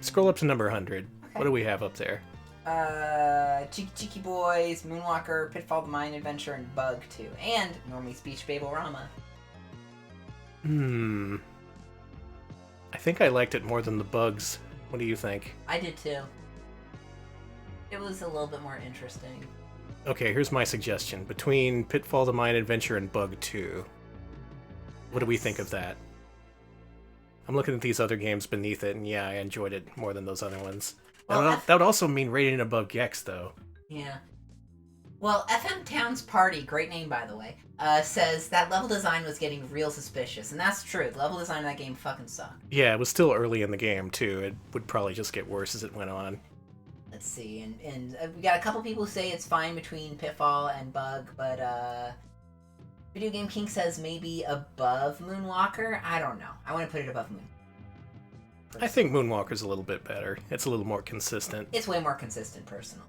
Scroll up to number 100. Okay. What do we have up there? Cheeky Cheeky Boys, Moonwalker, Pitfall the Mind Adventure, and Bug 2. And Normie Speech Babelrama. I think I liked it more than the Bugs. What do you think? I did too. It was a little bit more interesting. Okay, here's my suggestion. Between Pitfall the Mind Adventure and Bug 2, what do we think of that? I'm looking at these other games beneath it, and yeah, I enjoyed it more than those other ones. Well, that would also mean rating it above Gex, though. Yeah. Well, FM Town's Party, great name by the way, says that level design was getting real suspicious, and that's true. The level design of that game fucking sucked. Yeah, it was still early in the game, too. It would probably just get worse as it went on. Let's see, and we got a couple people who say it's fine between Pitfall and Bug, but Video Game King says maybe above Moonwalker. I don't know. I want to put it above Moon. I think Moonwalker's a little bit better. It's a little more consistent. It's way more consistent, personally.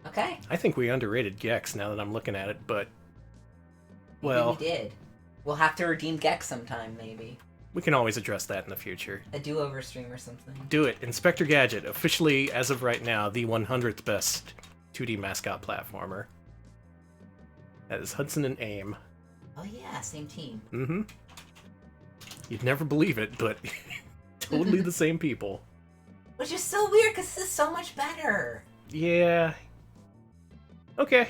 Okay. I think we underrated Gex now that I'm looking at it, but... well... maybe we did. We'll have to redeem Gex sometime, maybe. We can always address that in the future. A do-over stream or something. Do it. Inspector Gadget, officially, as of right now, the 100th best 2D Mascot platformer. That is Hudson and AIM. Oh yeah, same team. Mm-hmm. You'd never believe it, but totally the same people. Which is so weird, because this is so much better. Yeah. Okay.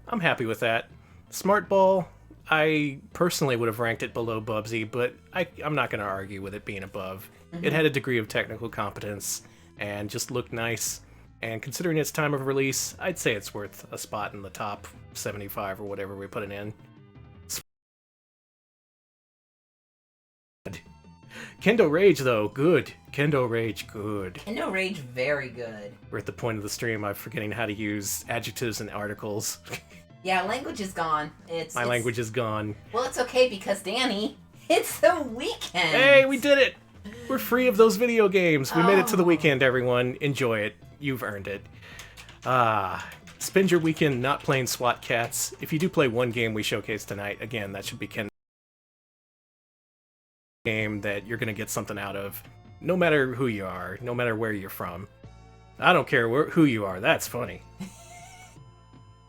I'm happy with that. Smart Ball, I personally would have ranked it below Bubsy, but I'm not going to argue with it being above. It had a degree of technical competence and just looked nice. And considering its time of release, I'd say it's worth a spot in the top 75 or whatever we put it in. Kendo Rage, though, good. Kendo Rage, good. Kendo Rage, very good. We're at the point of the stream I'm forgetting how to use adjectives and articles. Yeah, language is gone. My language is gone. Well, it's okay because, Danny, it's the weekend! Hey, we did it! We're free of those video games. We made it to the weekend, everyone. Enjoy it. You've earned it. Spend your weekend not playing SWAT cats. If you do play one game we showcased tonight, again, that should be Kendo. Game that you're going to get something out of, no matter who you are, no matter where you're from. I don't care who you are. That's funny.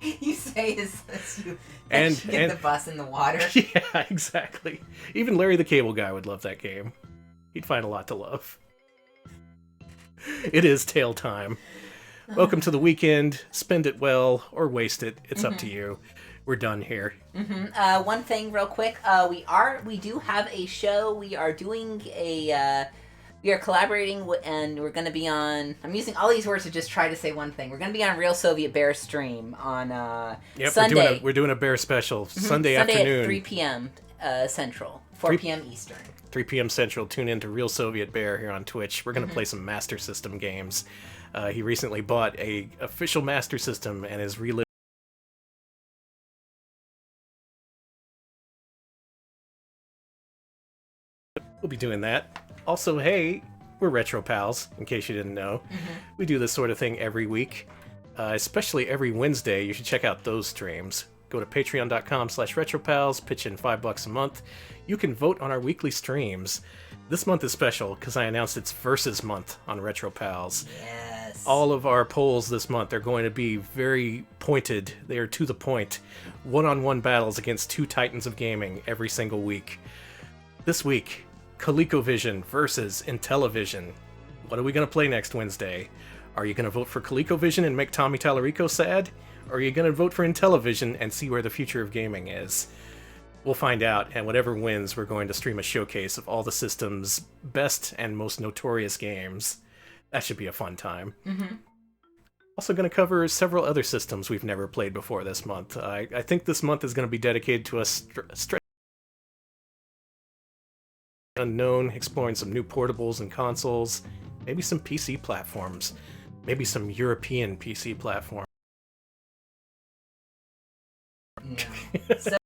You say you get the bus in the water. Yeah, exactly. Even Larry the Cable Guy would love that game. He'd find a lot to love. It is tail time. Welcome to the weekend. Spend it well or waste it. It's up to you. We're done here. One thing real quick. We do have a show. We are doing we are collaborating and we're going to be on, I'm using all these words to just try to say one thing. We're going to be on Real Soviet Bear stream on Sunday. We're doing a Bear special Sunday afternoon. At 3 p.m. Central, 4 p.m. Eastern. 3 p.m. Central. Tune in to Real Soviet Bear here on Twitch. We're going to play some Master System games. He recently bought a official Master System and is reliving. We'll be doing that. Also, hey, we're Retro Pals, in case you didn't know. We do this sort of thing every week, especially every Wednesday. You should check out those streams. Go to patreon.com/retropals, pitch in $5 a month. You can vote on our weekly streams. This month is special because I announced it's Versus Month on Retro Pals. Yes. All of our polls this month are going to be very pointed. They are to the point. One-on-one battles against two titans of gaming every single week. This week, ColecoVision versus Intellivision. What are we going to play next Wednesday? Are you going to vote for ColecoVision and make Tommy Tallarico sad? Or are you going to vote for Intellivision and see where the future of gaming is? We'll find out, and whatever wins, we're going to stream a showcase of all the system's best and most notorious games. That should be a fun time. Also going to cover several other systems we've never played before this month. I think this month is going to be dedicated to us unknown, exploring some new portables and consoles, maybe some PC platforms, maybe some European PC platforms. No. So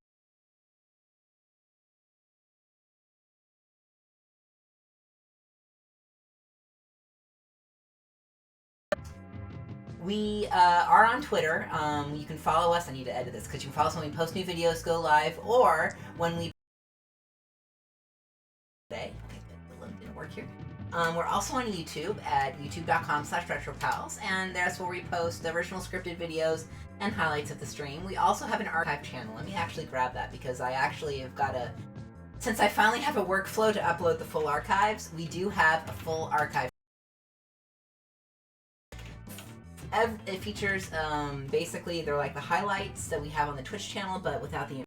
we are on Twitter. You can follow us. I need to edit this because you can follow us when we post new videos, go live, or when we We're also on YouTube at youtube.com/retropals, and that's where we post the original scripted videos and highlights of the stream. We also have an archive channel. Let me actually grab that because I actually have got a... Since I finally have a workflow to upload the full archives, we do have a full archive. It features, basically, they're like the highlights that we have on the Twitch channel, but without the...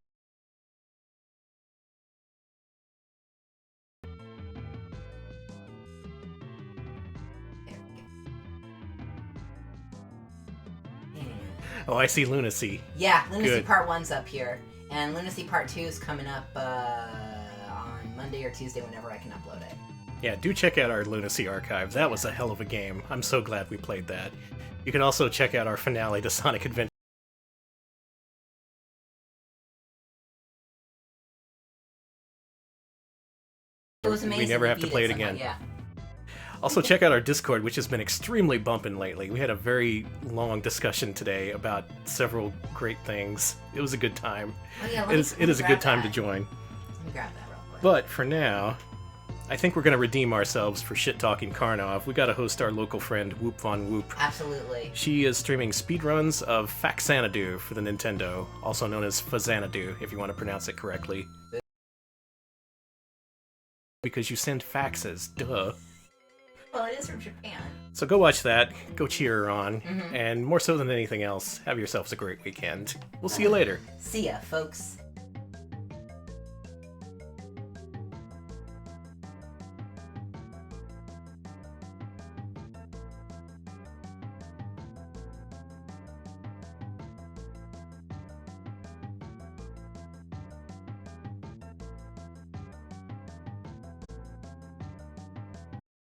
Oh, I see Lunacy. Yeah, Lunacy Good. Part 1's up here. And Lunacy Part 2 is coming up on Monday or Tuesday, whenever I can upload it. Yeah, do check out our Lunacy archive. That was a hell of a game. I'm so glad we played that. You can also check out our finale to Sonic Adventure. It was amazing. We never have to beat play it somehow, again. Yeah. Also, check out our Discord, which has been extremely bumping lately. We had a very long discussion today about several great things. It was a good time. Oh, yeah, It is a good time to join. Let me grab that real quick. But for now, I think we're going to redeem ourselves for shit-talking Karnov. We got to host our local friend, Whoop Von Whoop. Absolutely. She is streaming speedruns of Faxanadu for the Nintendo, also known as Fazanadu, if you want to pronounce it correctly. Because you send faxes, duh. Well, it is from Japan. So go watch that, go cheer her on, Mhm. and more so than anything else, have yourselves a great weekend. We'll see you later. See ya, folks.